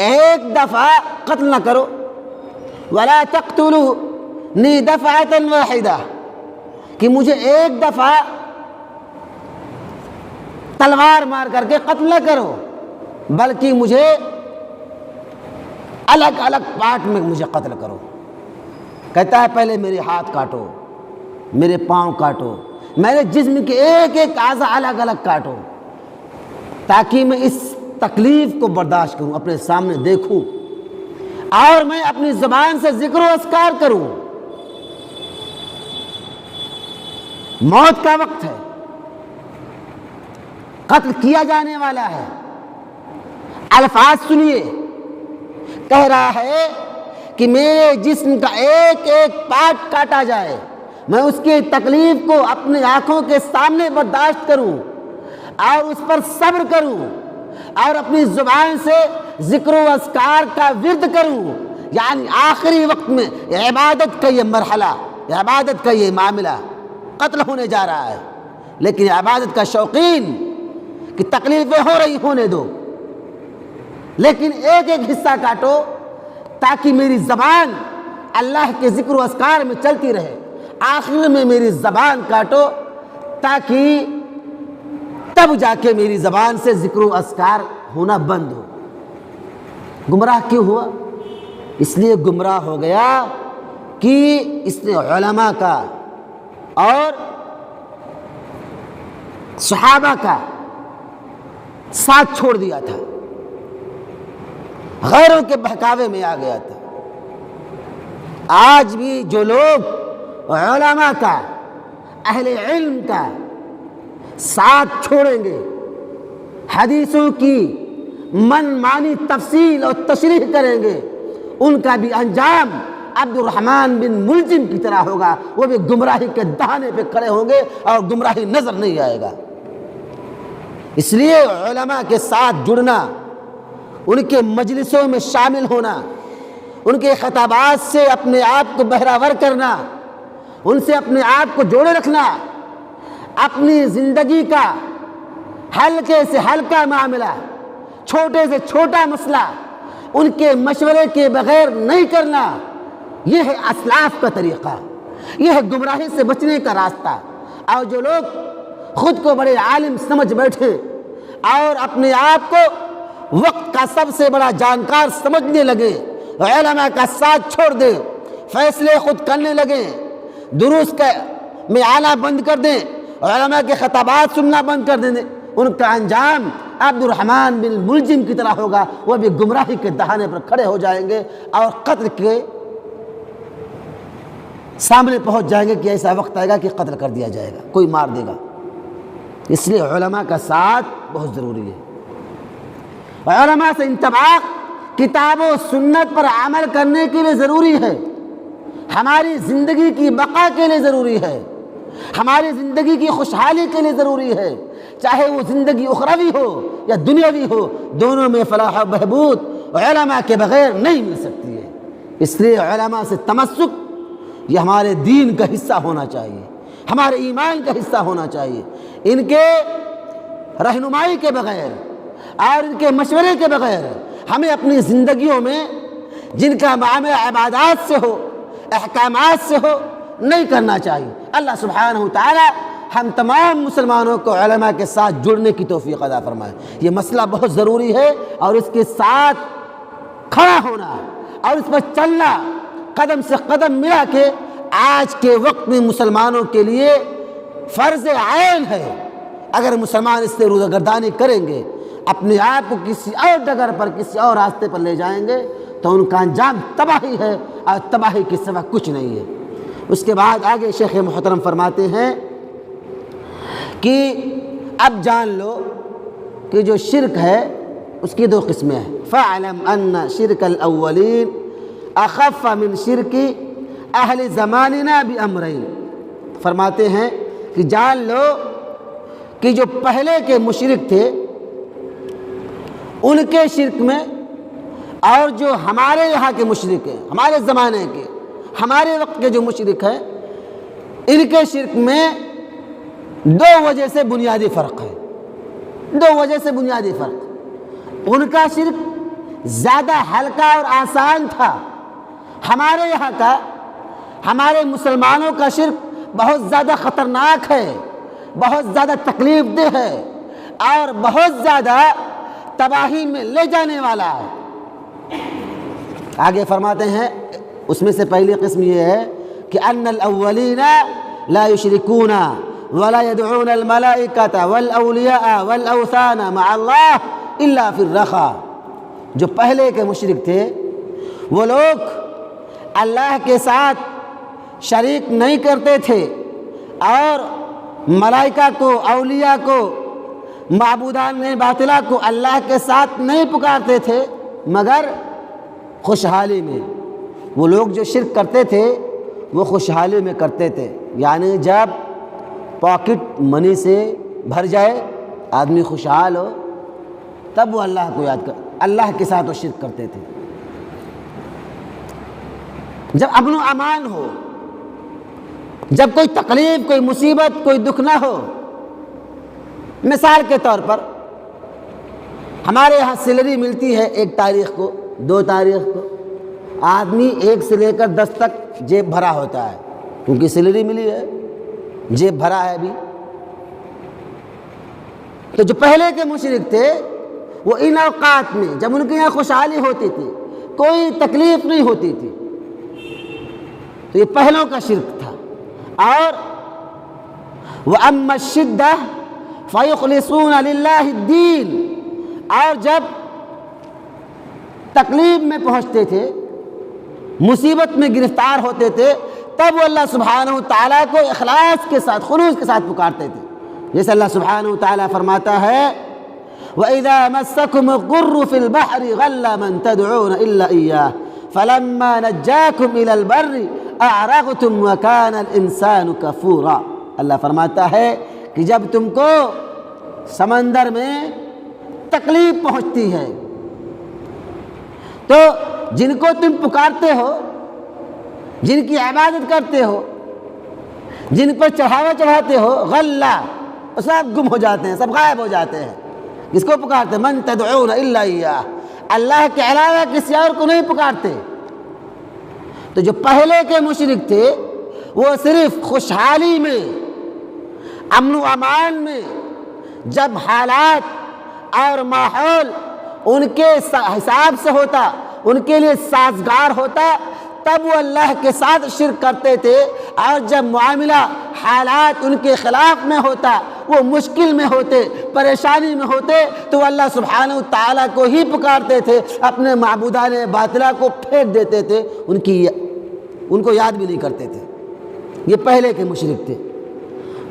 [SPEAKER 3] ایک دفعہ قتل نہ کرو، ولا تقتلونی دفعۃ واحدہ، کہ مجھے ایک دفعہ تلوار مار کر کے قتل نہ کرو، بلکہ مجھے الگ الگ پارٹ میں مجھے قتل کرو۔ کہتا ہے پہلے میرے ہاتھ کاٹو، میرے پاؤں کاٹو، میرے جسم کے ایک ایک اعضا الگ الگ کاٹو، تاکہ میں اس تکلیف کو برداشت کروں، اپنے سامنے دیکھوں، اور میں اپنی زبان سے ذکر و اذکار کروں۔ موت کا وقت ہے، قتل کیا جانے والا ہے، الفاظ سنیے، کہہ رہا ہے کہ میرے جسم کا ایک ایک پارٹ کاٹا جائے، میں اس کی تکلیف کو اپنی آنکھوں کے سامنے برداشت کروں اور اس پر صبر کروں اور اپنی زبان سے ذکر و اذکار کا ورد کروں، یعنی آخری وقت میں عبادت کا یہ مرحلہ، عبادت کا یہ معاملہ قتل ہونے جا رہا ہے۔ لیکن عبادت کا شوقین کہ تکلیفیں ہو رہی ہونے دو، لیکن ایک ایک حصہ کاٹو تاکہ میری زبان اللہ کے ذکر و اذکار میں چلتی رہے، آخر میں میری زبان کاٹو تاکہ تب جا کے میری زبان سے ذکر و اذکار ہونا بند ہو۔ گمراہ کیوں ہوا؟ اس لیے گمراہ ہو گیا کہ اس نے علماء کا اور صحابہ کا ساتھ چھوڑ دیا تھا، غیروں کے بہکاوے میں آ گیا تھا۔ آج بھی جو لوگ علماء کا، اہل علم کا ساتھ چھوڑیں گے، حدیثوں کی من مانی تفصیل اور تشریح کریں گے، ان کا بھی انجام عبد الرحمن بن ملجم کی طرح ہوگا، وہ بھی گمراہی کے دہانے پہ کھڑے ہوں گے اور گمراہی نظر نہیں آئے گا۔ اس لیے علماء کے ساتھ جڑنا، ان کے مجلسوں میں شامل ہونا، ان کے خطابات سے اپنے آپ کو بہراور کرنا، ان سے اپنے آپ کو جوڑے رکھنا، اپنی زندگی کا ہلکے سے ہلکا معاملہ، چھوٹے سے چھوٹا مسئلہ ان کے مشورے کے بغیر نہیں کرنا، یہ ہے اسلاف کا طریقہ، یہ ہے گمراہی سے بچنے کا راستہ۔ اور جو لوگ خود کو بڑے عالم سمجھ بیٹھے اور اپنے آپ کو وقت کا سب سے بڑا جانکار سمجھنے لگے، علماء کا ساتھ چھوڑ دیں، فیصلے خود کرنے لگیں، دروس میں آنا بند کر دیں، علماء کے خطابات سننا بند کر دیں، ان کا انجام عبد الرحمن بن ملجم کی طرح ہوگا، وہ بھی گمراہی کے دہانے پر کھڑے ہو جائیں گے اور قتل کے سامنے پہنچ جائیں گے کہ ایسا وقت آئے گا کہ قتل کر دیا جائے گا، کوئی مار دے گا۔ اس لیے علماء کا ساتھ بہت ضروری ہے۔ علماء سے انتباق کتاب و سنت پر عمل کرنے کے لیے ضروری ہے، ہماری زندگی کی بقا کے لیے ضروری ہے، ہماری زندگی کی خوشحالی کے لیے ضروری ہے، چاہے وہ زندگی اخروی ہو یا دنیاوی ہو، دونوں میں فلاح و بہبود علماء کے بغیر نہیں مل سکتی ہے۔ اس لیے علماء سے تمسک یہ ہمارے دین کا حصہ ہونا چاہیے، ہمارے ایمان کا حصہ ہونا چاہیے۔ ان کے رہنمائی کے بغیر اور ان کے مشورے کے بغیر ہمیں اپنی زندگیوں میں جن کا معاملہ عبادات سے ہو، احکامات سے ہو، نہیں کرنا چاہیے۔ اللہ سبحانہ وتعالی ہم تمام مسلمانوں کو علماء کے ساتھ جڑنے کی توفیق عطا فرمائے۔ یہ مسئلہ بہت ضروری ہے اور اس کے ساتھ کھڑا ہونا اور اس پر چلنا قدم سے قدم ملا کے آج کے وقت میں مسلمانوں کے لیے فرض عین ہے۔ اگر مسلمان اس سے روزگردانی کریں گے، اپنے آپ کو کسی اور ڈگر پر، کسی اور راستے پر لے جائیں گے تو ان کا انجام تباہی ہے اور تباہی کے سوا کچھ نہیں ہے۔ اس کے بعد آگے شیخ محترم فرماتے ہیں کہ اب جان لو کہ جو شرک ہے اس کی دو قسمیں ہیں۔ فَاعْلَمْ أَنَّ شِرْكَ الْأَوَّلِينَ أَخَفَّ مِنْ شِرْكِ أَهْلِ زَمَانِنَا بِأَمْرَيْنِ، فرماتے ہیں کہ جان لو کہ جو پہلے کے مشرک تھے ان کے شرک میں اور جو ہمارے یہاں کے مشرک ہیں، ہمارے زمانے کے، ہمارے وقت کے جو مشرک ہیں، ان کے شرک میں دو وجہ سے بنیادی فرق ہے، دو وجہ سے بنیادی فرق۔ ان کا شرک زیادہ ہلکا اور آسان تھا، ہمارے یہاں کا، ہمارے مسلمانوں کا شرک بہت زیادہ خطرناک ہے، بہت زیادہ تکلیف دہ ہے اور بہت زیادہ تباہی میں لے جانے والا ہے۔ آگے فرماتے ہیں اس میں سے پہلی قسم یہ ہے کہ ان الاولین لا یشرکون ولا يدعون الملائکۃ والاولیاء والاوثان مع اللہ الا فی الرخاء، جو پہلے کے مشرک تھے وہ لوگ اللہ کے ساتھ شریک نہیں کرتے تھے اور ملائکہ کو، اولیاء کو، معبودان باطلہ کو اللہ کے ساتھ نہیں پکارتے تھے مگر خوشحالی میں۔ وہ لوگ جو شرک کرتے تھے وہ خوشحالی میں کرتے تھے، یعنی جب پاکٹ منی سے بھر جائے، آدمی خوشحال ہو، تب وہ اللہ کو یاد کر، اللہ کے ساتھ وہ شرک کرتے تھے۔ جب امن و امان ہو، جب کوئی تکلیف، کوئی مصیبت، کوئی دکھ نہ ہو، مثال کے طور پر ہمارے یہاں سیلری ملتی ہے 1 تاریخ کو، 2 تاریخ کو، آدمی 1 سے لے کر 10 تک جیب بھرا ہوتا ہے، کیونکہ سیلری ملی ہے، جیب بھرا ہے ابھی۔ تو جو پہلے کے مشرک تھے وہ ان اوقات میں جب ان کے یہاں خوشحالی ہوتی تھی، کوئی تکلیف نہیں ہوتی تھی، تو یہ پہلوں کا شرک تھا۔ اور وَأَمَّا الشِّدَّةُ فَيُخْلِصُونَ لِلَّهِ الدِّينَ، اور جب تکلیف میں پہنچتے تھے، مصیبت میں گرفتار ہوتے تھے، تب وہ اللہ سبحانہ وتعالیٰ کو اخلاص کے ساتھ، خلوص کے ساتھ پکارتے تھے۔ جیسے اللہ سبحانہ وتعالیٰ فرماتا ہے وَإِذَا مَسَّكُمُ الضُّرُّ فِي الْبَحْرِ غَلَّ مَن تَدْعُونَ إِلَّا إِيَّاهُ فَلَمَّا نَجَّاكُمْ إِلَى الْبَرِّ أَعْرَضْتُمْ وَكَانَ الْإِنسَانُ كَفُورًا۔ اللہ فرماتا ہے کہ جب تم کو سمندر میں تکلیف پہنچتی ہے تو جن کو تم پکارتے ہو، جن کی عبادت کرتے ہو، جن پر چڑھاوا چڑھاتے ہو، غلہ، سب گم ہو جاتے ہیں، سب غائب ہو جاتے ہیں۔ کس کو پکارتے ہیں؟ من تدعون الا ایاہ، اللہ کے علاوہ کسی اور کو نہیں پکارتے۔ تو جو پہلے کے مشرک تھے وہ صرف خوشحالی میں، امن و امان میں، جب حالات اور ماحول ان کے حساب سے ہوتا، ان کے لیے سازگار ہوتا، تب وہ اللہ کے ساتھ شرک کرتے تھے، اور جب معاملہ حالات ان کے خلاف میں ہوتا، وہ مشکل میں ہوتے، پریشانی میں ہوتے، تو اللہ سبحانہ وتعالیٰ کو ہی پکارتے تھے، اپنے معبودان باطلہ کو پھینک دیتے تھے، ان کو یاد بھی نہیں کرتے تھے۔ یہ پہلے کے مشرک تھے۔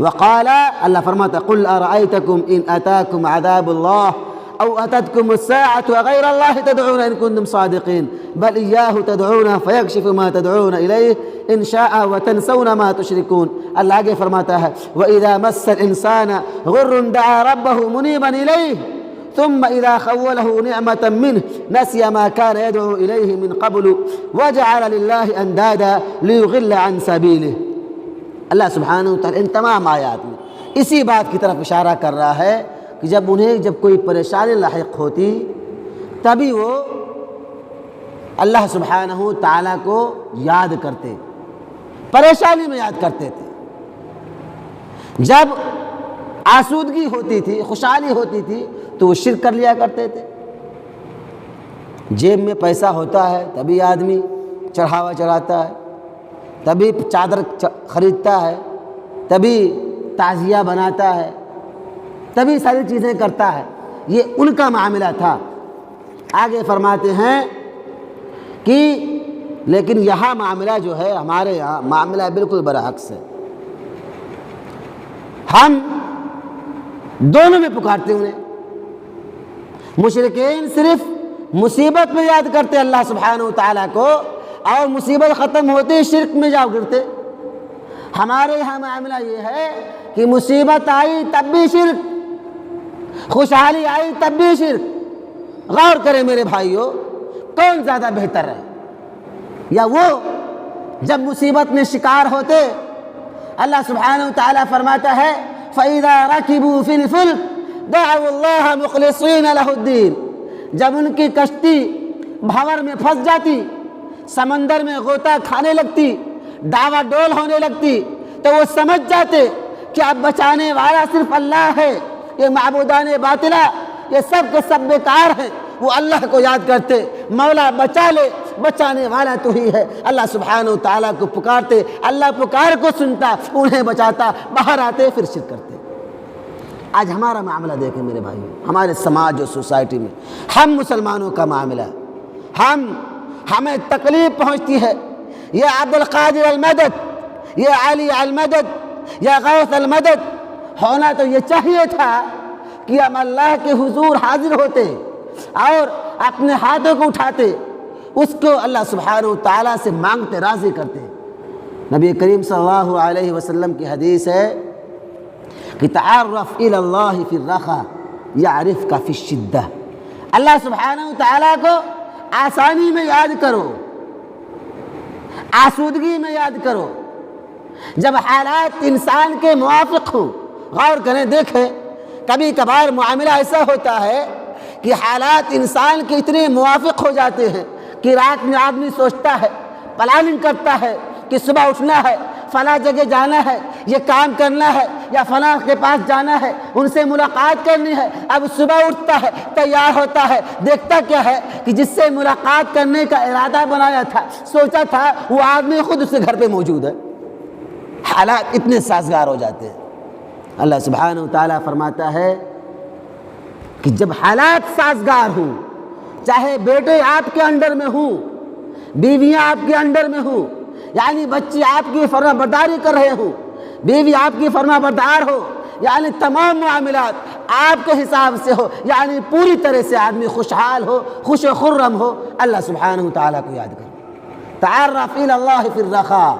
[SPEAKER 3] وقال، اللہ فرماتا قل ارأيتكم ان اتاكم عذاب الله او اتتكم الساعة غير الله تدعون ان كنتم صادقين بل اياه تدعون فيكشف ما تدعون اليه ان شاء وتنسون ما تشركون۔ اللہ آگے فرماتا ہے واذا مس الانسان غر دعا ربه منيبا اليه ثم اذا خوله نعمة منه نسي ما كان يدعو اليه من قبل وجعل لله اندادا ليضل عن سبيله۔ اللہ سبحانہ وتعالی ان تمام آیات میں اسی بات کی طرف اشارہ کر رہا ہے کہ جب انہیں جب کوئی پریشانی لاحق ہوتی تبھی وہ اللہ سبحانہ وتعالی کو یاد کرتے، پریشانی میں یاد کرتے تھے۔ جب آسودگی ہوتی تھی، خوشحالی ہوتی تھی تو وہ شرک کر لیا کرتے تھے۔ جیب میں پیسہ ہوتا ہے تبھی آدمی چڑھاوا چڑھاتا ہے، تبھی چادر خریدتا ہے، تبھی تعزیہ بناتا ہے، تبھی ساری چیزیں کرتا ہے۔ یہ ان کا معاملہ تھا۔ آگے فرماتے ہیں کہ لیکن یہاں معاملہ جو ہے، ہمارے یہاں معاملہ بالکل برعکس ہے۔ ہم دونوں میں پکارتے انہیں۔ مشرکین صرف مصیبت میں یاد کرتے اللہ سبحانہ وتعالیٰ کو، اور مصیبت ختم ہوتے شرک میں جا گرتے۔ ہمارے یہاں معاملہ یہ ہے کہ مصیبت آئی تب بھی شرک، خوشحالی آئی تب بھی شرک۔ غور کریں میرے بھائیوں، کون زیادہ بہتر ہے؟ یا وہ جب مصیبت میں شکار ہوتے، اللہ سبحانہ وتعالیٰ فرماتا ہے فَإِذَا رَكِبُوا فِي الْفُلْكِ دَعَوُا اللَّهَ مُخْلِصِينَ لَهُ الدِّينَ۔ جب ان کی کشتی بھنور میں پھنس جاتی، سمندر میں غوطہ کھانے لگتی، ڈاوا ڈول ہونے لگتی، تو وہ سمجھ جاتے کہ اب بچانے والا صرف اللہ ہے، یہ معبودان باطلہ یہ سب کے سب بیکار ہیں۔ وہ اللہ کو یاد کرتے، مولا بچا لے، بچانے والا تو ہی ہے۔ اللہ سبحانہ وتعالیٰ کو پکارتے، اللہ پکار کو سنتا، انہیں بچاتا، باہر آتے پھر شرک کرتے۔ آج ہمارا معاملہ دیکھیں میرے بھائیوں، ہمارے سماج اور سوسائٹی میں ہم مسلمانوں کا معاملہ، ہمیں تکلیف پہنچتی ہے، یا عبد القادر المدد، یا علی المدد، یا غوث المدد، ہونا تو یہ چاہیے تھا کہ ہم اللہ کے حضور حاضر ہوتے اور اپنے ہاتھوں کو اٹھاتے، اس کو اللہ سبحانہ وتعالیٰ سے مانگتے، راضی کرتے۔ نبی کریم صلی اللہ علیہ وسلم کی حدیث ہے کہ تعرف الی اللہ فی الرخاء یعرفک فی الشدہ۔ اللہ سبحانہ وتعالیٰ کو آسانی میں یاد کرو، آسودگی میں یاد کرو، جب حالات انسان کے موافق ہوں۔ غور کریں، دیکھیں کبھی کبھار معاملہ ایسا ہوتا ہے کہ حالات انسان کے اتنے موافق ہو جاتے ہیں کہ رات میں آدمی سوچتا ہے، پلاننگ کرتا ہے کہ صبح اٹھنا ہے، فلاں جگہ جانا ہے، یہ کام کرنا ہے، یا فلاں کے پاس جانا ہے، ان سے ملاقات کرنی ہے۔ اب صبح اٹھتا ہے، تیار ہوتا ہے، دیکھتا کیا ہے کہ جس سے ملاقات کرنے کا ارادہ بنایا تھا، سوچا تھا، وہ آدمی خود اس کے گھر پہ موجود ہے۔ حالات اتنے سازگار ہو جاتے ہیں۔ اللہ سبحانہ و تعالیٰ فرماتا ہے کہ جب حالات سازگار ہوں، چاہے بیٹے آپ کے انڈر میں ہوں، بیویاں آپ کے انڈر میں ہوں، یعنی بچے آپ کی فرما برداری کر رہے ہوں، بیوی آپ کی فرما بردار ہو، یعنی تمام معاملات آپ کے حساب سے ہو، یعنی پوری طرح سے آدمی خوشحال ہو، خوش و خرم ہو، اللہ سبحانہ و تعالیٰ کو یاد کریں۔ تعرف الی اللہ فی الرخاء،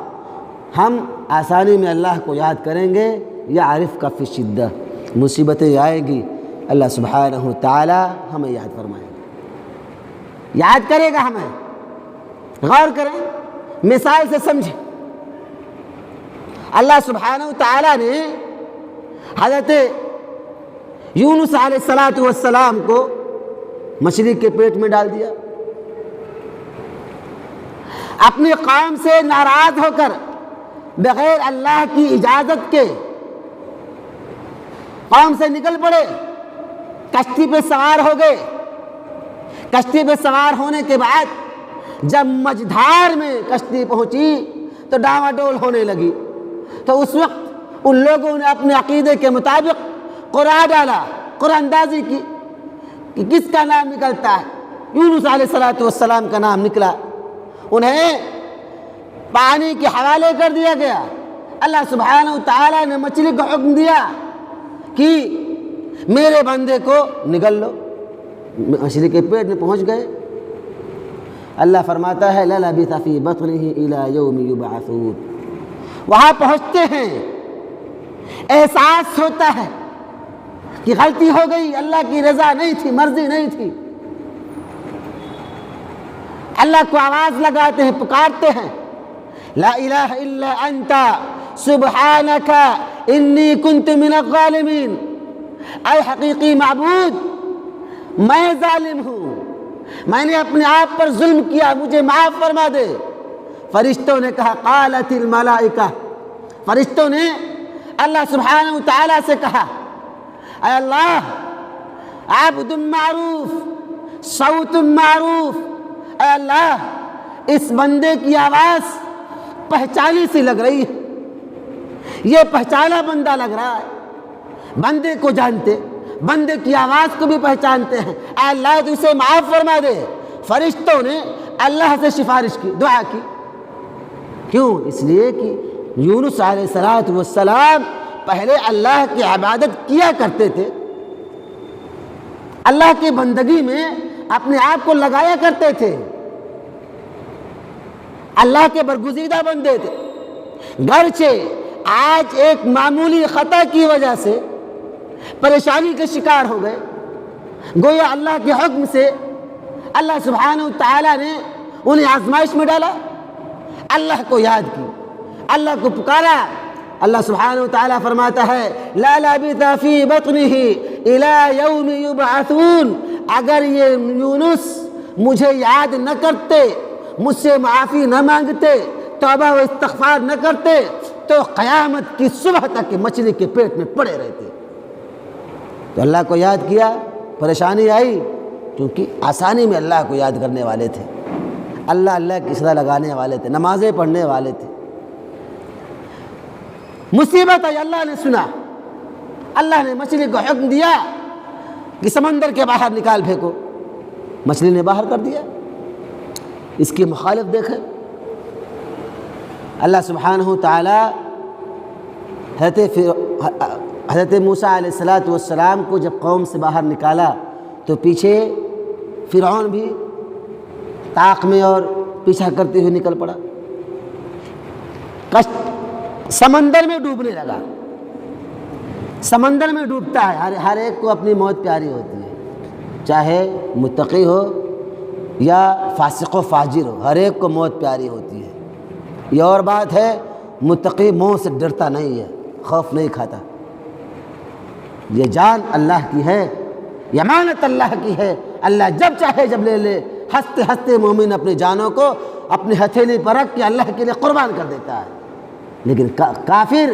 [SPEAKER 3] ہم آسانی میں اللہ کو یاد کریں گے، یعرف کا فی الشدہ، مصیبتیں آئیں گی، اللہ سبحانہ و تعالیٰ ہمیں یاد فرمائے گا، یاد کرے گا ہمیں۔ غور کریں، مثال سے سمجھیں۔ اللہ سبحانہ و تعالیٰ نے حضرت یونس علیہ السلام کو مچھلی کے پیٹ میں ڈال دیا۔ اپنی قوم سے ناراض ہو کر بغیر اللہ کی اجازت کے قوم سے نکل پڑے، کشتی پہ سوار ہو گئے۔ کشتی پہ سوار ہونے کے بعد جب مجھدھار میں کشتی پہنچی تو ڈاواڈول ہونے لگی، تو اس وقت ان لوگوں نے اپنے عقیدے کے مطابق قرآن ڈالا، قرآن اندازی کی کہ کس کا نام نکلتا ہے۔ یونس علیہ السلام کا نام نکلا، انہیں پانی کے حوالے کر دیا گیا۔ اللہ سبحانہ و تعالیٰ نے مچھلی کو حکم دیا کہ میرے بندے کو نگل لو، مچھلی کے پیٹ میں پہنچ گئے۔ اللہ فرماتا ہے لَلَبِثَ فِي بَطْنِهِ إِلَى يَوْمِ يُبْعَثُونَ، وہاں پہنچتے ہیں احساس ہوتا ہے کہ غلطی ہو گئی، اللہ کی رضا نہیں تھی، مرضی نہیں تھی۔ اللہ کو آواز لگاتے ہیں، پکارتے ہیں، لا الہ الا انت سبحانک انی کنت من الظالمین، اے حقیقی معبود میں ظالم ہوں، میں نے اپنے آپ پر ظلم کیا، مجھے معاف فرما دے۔ فرشتوں نے کہا قالت الملائکہ، فرشتوں نے اللہ سبحانہ و تعالیٰ سے کہا اے اللہ عبد معروف صوت معروف، اے اللہ اس بندے کی آواز پہچانی سی لگ رہی ہے، یہ پہچانا بندہ لگ رہا ہے، بندے کو جانتے، بندے کی آواز کو بھی پہچانتے ہیں، اے اللہ تو اسے معاف فرما دے۔ فرشتوں نے اللہ سے سفارش کی، دعا کی، کیوں؟ اس لیے کہ یونس علیہ السلام پہلے اللہ کی عبادت کیا کرتے تھے، اللہ کی بندگی میں اپنے آپ کو لگایا کرتے تھے، اللہ کے برگزیدہ بندے تھے۔ گرچہ آج ایک معمولی خطا کی وجہ سے پریشانی کے شکار ہو گئے، گویا اللہ کے حکم سے اللہ سبحانہ و تعالیٰ نے انہیں آزمائش میں ڈالا، اللہ کو یاد کی، اللہ کو پکارا۔ اللہ سبحانہ و تعالیٰ فرماتا ہے لا لبث فی بطنہ الی یوم یبعثون، اگر یہ یونس مجھے یاد نہ کرتے، مجھ سے معافی نہ مانگتے، توبہ و استغفار نہ کرتے، تو قیامت کی صبح تک مچھلی کے پیٹ میں پڑے رہتے۔ تو اللہ کو یاد کیا، پریشانی آئی، کیونکہ آسانی میں اللہ کو یاد کرنے والے تھے، اللہ کی صدا لگانے والے تھے، نمازیں پڑھنے والے تھے۔ مصیبت آئی، اللہ نے سنا، اللہ نے مچھلی کو حکم دیا کہ سمندر کے باہر نکال پھینکو، مچھلی نے باہر کر دیا۔ اس کی مخالف دیکھیں، اللہ سبحانہ و تعالی حضرت موسیٰ علیہ السلام کو جب قوم سے باہر نکالا تو پیچھے فرعون بھی طاق میں اور پیچھا کرتے ہوئے نکل پڑا، سمندر میں ڈوبنے لگا۔ سمندر میں ڈوبتا ہے، ہر ایک کو اپنی موت پیاری ہوتی ہے، چاہے متقی ہو یا فاسق و فاجر ہو، ہر ایک کو موت پیاری ہوتی ہے۔ یہ اور بات ہے متقی موت سے ڈرتا نہیں ہے، خوف نہیں کھاتا۔ یہ جان اللہ کی ہے، یہ امانت اللہ کی ہے، اللہ جب چاہے جب لے لے۔ ہنستے ہنستے مومن اپنی جانوں کو اپنی ہتھیلی پر رکھ کے اللہ کے لیے قربان کر دیتا ہے۔ لیکن کافر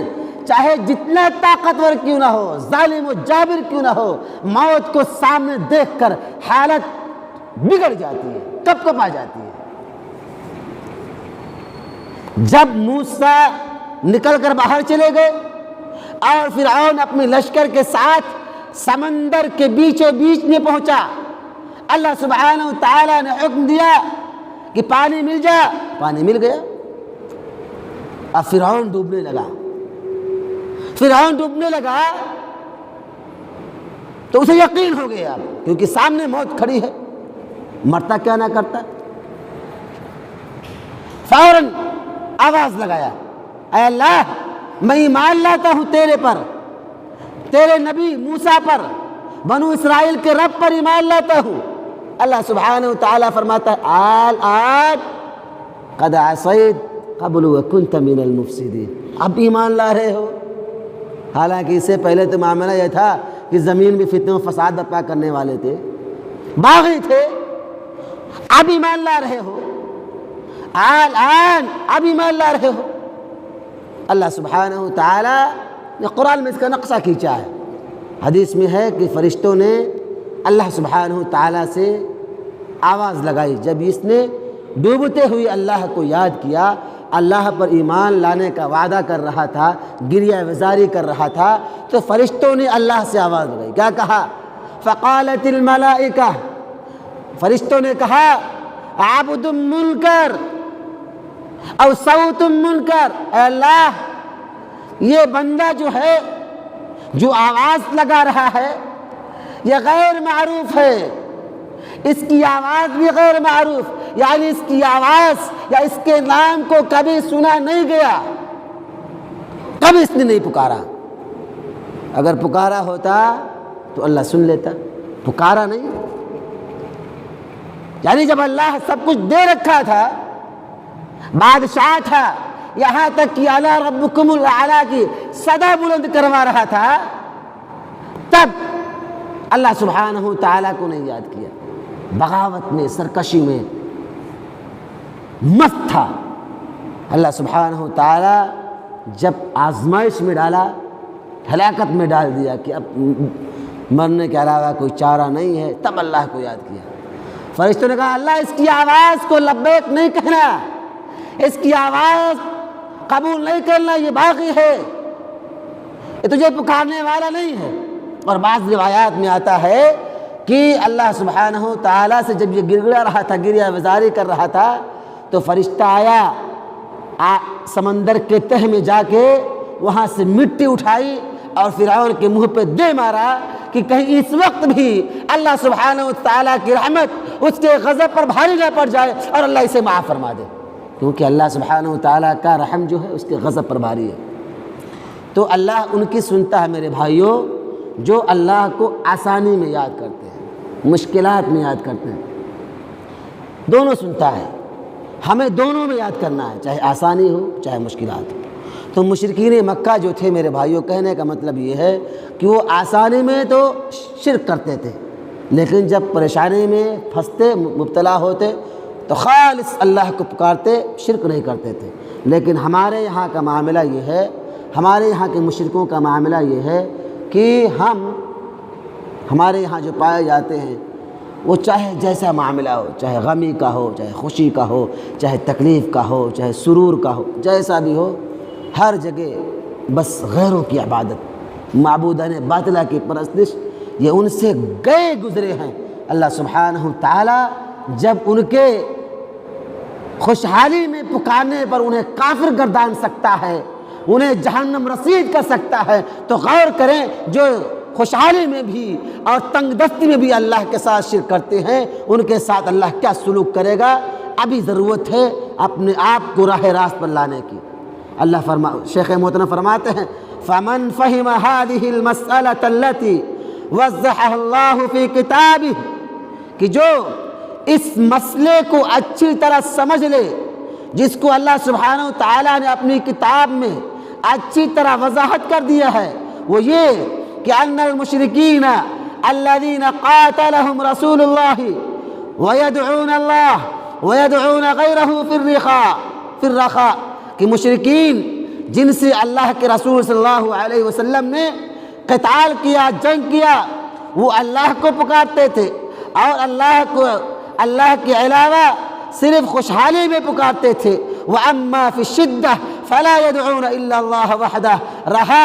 [SPEAKER 3] چاہے جتنا طاقتور کیوں نہ ہو، ظالم و جابر کیوں نہ ہو، موت کو سامنے دیکھ کر حالت بگڑ جاتی ہے، کپ کپ آ جاتی ہے۔ جب موسیٰ نکل کر باہر چلے گئے اور فرعون اپنے لشکر کے ساتھ سمندر کے بیچوں بیچ میں پہنچا، اللہ سبحانہ وتعالیٰ نے حکم دیا کہ پانی مل جا، پانی مل گیا۔ اب فرعون ڈوبنے لگا، فرعون ڈوبنے لگا تو اسے یقین ہو گیا کیونکہ سامنے موت کھڑی ہے، مرتا کیا نہ کرتا۔ فوراً آواز لگایا، اے اللہ میں ایمان لاتا ہوں تیرے پر، تیرے نبی موسیٰ پر، بنو اسرائیل کے رب پر ایمان لاتا ہوں۔ اللہ سبحانہ وتعالیٰ فرماتا ہے الآن قد عصیت قبل وکنت من المفسدین، اب ایمان لا رہے ہو، حالانکہ اس سے پہلے تو معاملہ یہ تھا کہ زمین میں فتنہ و فساد برپا کرنے والے تھے، باغی تھے، اب ایمان لا رہے ہو، الآن اب ایمان لا رہے ہو۔ اللہ سبحانہ وتعالیٰ نے قرآن میں اس کا نقشہ کھینچا ہے۔ حدیث میں ہے کہ فرشتوں نے اللہ سبحانہ وتعالیٰ سے آواز لگائی جب اس نے ڈوبتے ہوئے اللہ کو یاد کیا، اللہ پر ایمان لانے کا وعدہ کر رہا تھا، گریہ وزاری کر رہا تھا، تو فرشتوں نے اللہ سے آواز لگائی، کیا کہا؟ فقالت الملائکہ، فرشتوں نے کہا عبد منکر او صوت منکر، اے اللہ یہ بندہ جو ہے جو آواز لگا رہا ہے یہ غیر معروف ہے، اس کی آواز بھی غیر معروف، یعنی اس کی آواز یا اس کے نام کو کبھی سنا نہیں گیا، کبھی اس نے نہیں پکارا۔ اگر پکارا ہوتا تو اللہ سن لیتا، پکارا نہیں، یعنی جب اللہ سب کچھ دے رکھا تھا، بادشاہ تھا، یہاں تک کہ اعلیٰ ربکم الاعلیٰ کی صدا بلند کروا رہا تھا، تب اللہ سبحانہ وتعالیٰ کو نہیں یاد کیا، بغاوت میں، سرکشی میں مست تھا۔ اللہ سبحانہ وتعالیٰ جب آزمائش میں ڈالا، ہلاکت میں ڈال دیا کہ اب مرنے کے علاوہ کوئی چارہ نہیں ہے، تب اللہ کو یاد کیا۔ فرشتوں نے کہا اللہ اس کی آواز کو لبیک نہیں کہنا، اس کی آواز قبول نہیں کرنا، یہ باغی ہے، یہ تجھے پکارنے والا نہیں ہے۔ اور بعض روایات میں آتا ہے کہ اللہ سبحانہ وتعالیٰ سے جب یہ گڑگڑا رہا تھا، گریہ وزاری کر رہا تھا، تو فرشتہ آیا، سمندر کے تہ میں جا کے وہاں سے مٹی اٹھائی اور فرعون کے منہ پہ دے مارا کہ کہیں اس وقت بھی اللہ سبحانہ وتعالیٰ کی رحمت اس کے غضب پر بھاری نہ پڑ جائے اور اللہ اسے معاف فرما دے، کیونکہ اللہ سبحانہ وتعالیٰ کا رحم جو ہے اس کے غضب پر بھاری ہے۔ تو اللہ ان کی سنتا ہے میرے بھائیوں جو اللہ کو آسانی میں یاد کرتے ہیں، مشکلات میں یاد کرتے ہیں، دونوں سنتا ہے۔ ہمیں دونوں میں یاد کرنا ہے، چاہے آسانی ہو چاہے مشکلات ہو۔ تو مشرکین مکہ جو تھے میرے بھائیوں، کہنے کا مطلب یہ ہے کہ وہ آسانی میں تو شرک کرتے تھے، لیکن جب پریشانی میں پھنستے، مبتلا ہوتے تو خالص اللہ کو پکارتے، شرک نہیں کرتے تھے۔ لیکن ہمارے یہاں کا معاملہ یہ ہے، ہمارے یہاں کے مشرکوں کا معاملہ یہ ہے کہ ہمارے یہاں جو پائے جاتے ہیں وہ چاہے جیسا معاملہ ہو، چاہے غمی کا ہو، چاہے خوشی کا ہو، چاہے تکلیف کا ہو، چاہے سرور کا ہو، جیسا بھی ہو، ہر جگہ بس غیروں کی عبادت، معبودان باطلہ کی پرستش، یہ ان سے گئے گزرے ہیں۔ اللہ سبحانہ تعالیٰ جب ان کے خوشحالی میں پکارنے پر انہیں کافر گردان سکتا ہے، انہیں جہنم رسید کر سکتا ہے، تو غور کریں جو خوشحالی میں بھی اور تنگ دستی میں بھی اللہ کے ساتھ شرک کرتے ہیں، ان کے ساتھ اللہ کیا سلوک کرے گا۔ ابھی ضرورت ہے اپنے آپ کو راہ راست پر لانے کی۔ اللہ شیخ محترم فرماتے ہیں فَمَنْ فَهِمَ هَذِهِ الْمَسْأَلَةَ الَّتِي وَضَّحَهَا اللَّهُ فِي كِتَابِهِ، کہ جو اس مسئلے کو اچھی طرح سمجھ لے، جس کو اللہ سبحانہ وتعالیٰ نے اپنی کتاب میں اچھی طرح وضاحت کر دیا ہے، وہ یہ کہ ان المشرکین الذین قاتلهم رسول اللہ ویدعون اللہ ویدعون غیرہ فی الرخاء، کہ مشرکین جن سے اللہ کے رسول صلی اللہ علیہ وسلم نے قتال کیا، جنگ کیا، وہ اللہ کو پکارتے تھے اور اللہ کے علاوہ صرف خوشحالی میں پکارتے تھے۔ وَأَمَّا فِي الشِّدَّةِ فَلَا يَدْعُونَ إِلَّا اللَّهَ وَحْدَهُ، رہا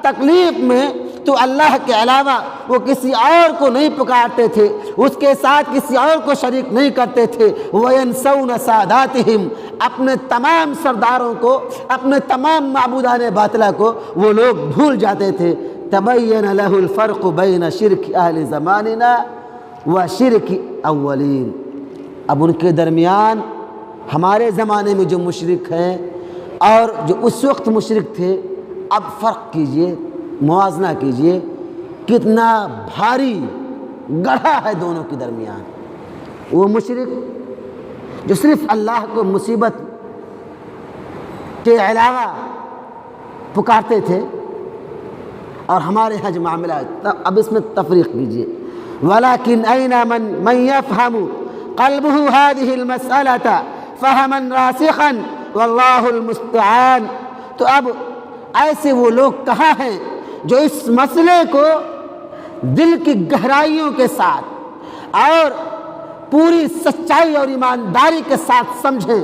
[SPEAKER 3] تکلیف میں تو اللہ کے علاوہ وہ کسی اور کو نہیں پکارتے تھے، اس کے ساتھ کسی اور کو شریک نہیں کرتے تھے۔ وَيَنْسَوْنَ سَادَاتِهِمْ، اپنے تمام سرداروں کو، اپنے تمام معبودان باطلہ کو وہ لوگ بھول جاتے تھے۔ تبین لہ الفرق بین شرک اہل زماننا و شرک اولین، اب ان کے درمیان ہمارے زمانے میں جو مشرک ہیں اور جو اس وقت مشرک تھے، اب فرق کیجئے، موازنہ کیجئے، کتنا بھاری گڑھا ہے دونوں کے درمیان۔ وہ مشرک جو صرف اللہ کو مصیبت کے علاوہ پکارتے تھے، اور ہمارے یہاں جو معاملہ ہے، اب اس میں تفریق کیجئے۔ ولیکن این من یفہم قلبہ هذه المسألة فہما راسخا واللہ المستعان، تو اب ایسے وہ لوگ کہاں ہیں جو اس مسئلے کو دل کی گہرائیوں کے ساتھ اور پوری سچائی اور ایمانداری کے ساتھ سمجھیں۔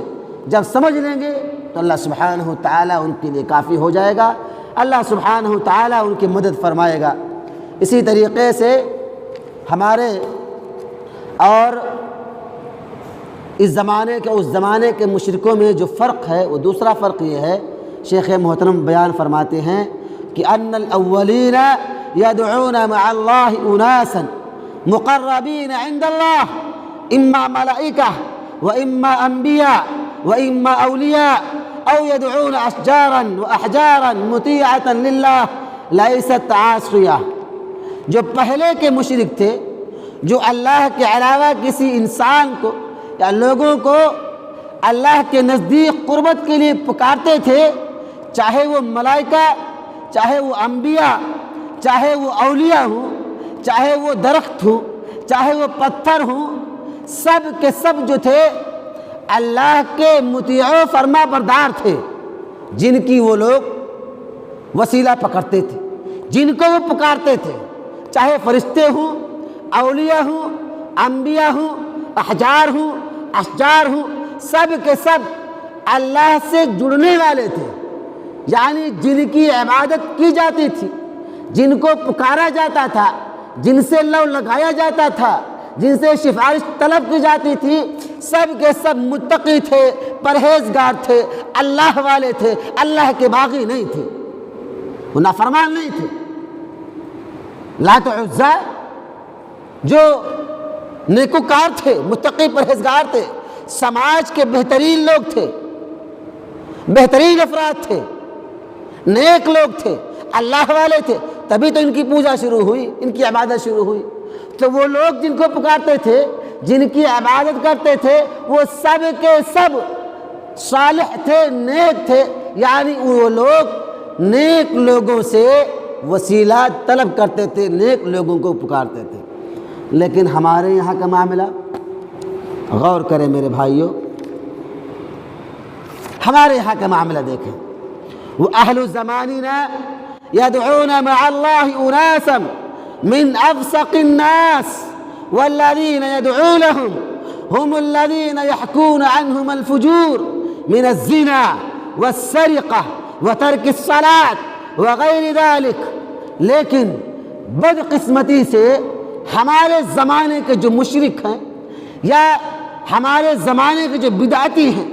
[SPEAKER 3] جب سمجھ لیں گے تو اللہ سبحانہ تعالیٰ ان کے لیے کافی ہو جائے گا، اللہ سبحانہ تعالیٰ ان کی مدد فرمائے گا۔ اسی طریقے سے ہمارے اور اس زمانے کے مشرکوں میں جو فرق ہے، وہ دوسرا فرق یہ ہے، شیخ محترم بیان فرماتے ہیں کہ ان الاولین یدعون مع اللہ اناسا مقربین عند اللہ، اما ملائکہ و اما انبیاء و اما اولیاء او یدعون اشجارا و احجارا مطیعتا للہ لیست عاصیہ۔ جو پہلے کے مشرک تھے، جو اللہ کے علاوہ کسی انسان کو یا لوگوں کو اللہ کے نزدیک قربت کے لیے پکارتے تھے، چاہے وہ ملائکہ، چاہے وہ انبیاء، چاہے وہ اولیاء ہوں، چاہے وہ درخت ہوں، چاہے وہ پتھر ہوں، سب کے سب جو تھے اللہ کے مطیع و فرما بردار تھے، جن کی وہ لوگ وسیلہ پکڑتے تھے، جن کو وہ پکارتے تھے، چاہے فرشتے ہوں، اولیاء ہوں، انبیاء ہوں، احجار ہوں، اشجار ہوں، سب کے سب اللہ سے جڑنے والے تھے، یعنی جن کی عبادت کی جاتی تھی، جن کو پکارا جاتا تھا، جن سے لو لگایا جاتا تھا، جن سے سفارش طلب کی جاتی تھی، سب کے سب متقی تھے، پرہیزگار تھے، اللہ والے تھے، اللہ کے باغی نہیں تھے، وہ نافرمان نہیں تھے۔ لات و عزا جو نیکوکار تھے، متقی پرہیزگار تھے، سماج کے بہترین لوگ تھے، بہترین افراد تھے، نیک لوگ تھے، اللہ والے تھے، تبھی تو ان کی پوجا شروع ہوئی، ان کی عبادت شروع ہوئی۔ تو وہ لوگ جن کو پکارتے تھے، جن کی عبادت کرتے تھے، وہ سب کے سب صالح تھے، نیک تھے، یعنی وہ لوگ نیک لوگوں سے وسیلہ طلب کرتے تھے، نیک لوگوں کو پکارتے تھے۔ لیکن ہمارے یہاں کا معاملہ غور کریں میرے بھائیوں، ہمارے یہاں کا معاملہ دیکھیں، وہ اہل زماننا یدعون مع اللہ اناسا من افسق الناس والذین یدعونهم هم الذین يحكون عنهم الفجور من الزنا والسرقة وترك الصلاة وغیر ذلك۔ لیکن بدقسمتی سے ہمارے زمانے کے جو مشرک ہیں، یا ہمارے زمانے کے جو بدعتی ہیں،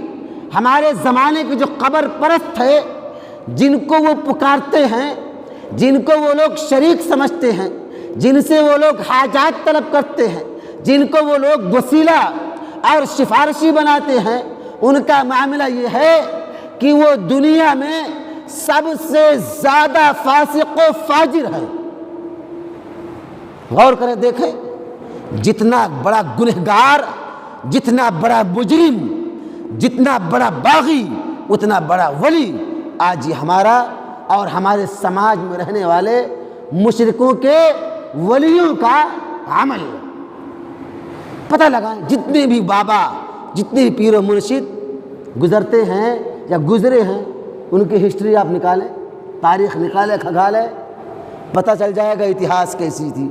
[SPEAKER 3] ہمارے زمانے کے جو قبر پرست ہیں، جن کو وہ پکارتے ہیں، جن کو وہ لوگ شریک سمجھتے ہیں، جن سے وہ لوگ حاجات طلب کرتے ہیں، جن کو وہ لوگ وسیلہ اور سفارشی بناتے ہیں، ان کا معاملہ یہ ہے کہ وہ دنیا میں سب سے زیادہ فاسق و فاجر ہے۔ غور کریں، دیکھیں، جتنا بڑا گنہگار، جتنا بڑا مجرم، جتنا بڑا باغی، اتنا بڑا ولی آج یہ ہمارا اور ہمارے سماج میں رہنے والے مشرکوں کے ولیوں کا عمل۔ پتہ لگائیں جتنے بھی بابا، جتنے بھی پیر و مرشد گزرتے ہیں یا گزرے ہیں، ان کی ہسٹری آپ نکالیں، تاریخ نکالیں، کھنگالیں، پتہ چل جائے گا اتہاس کیسی تھی۔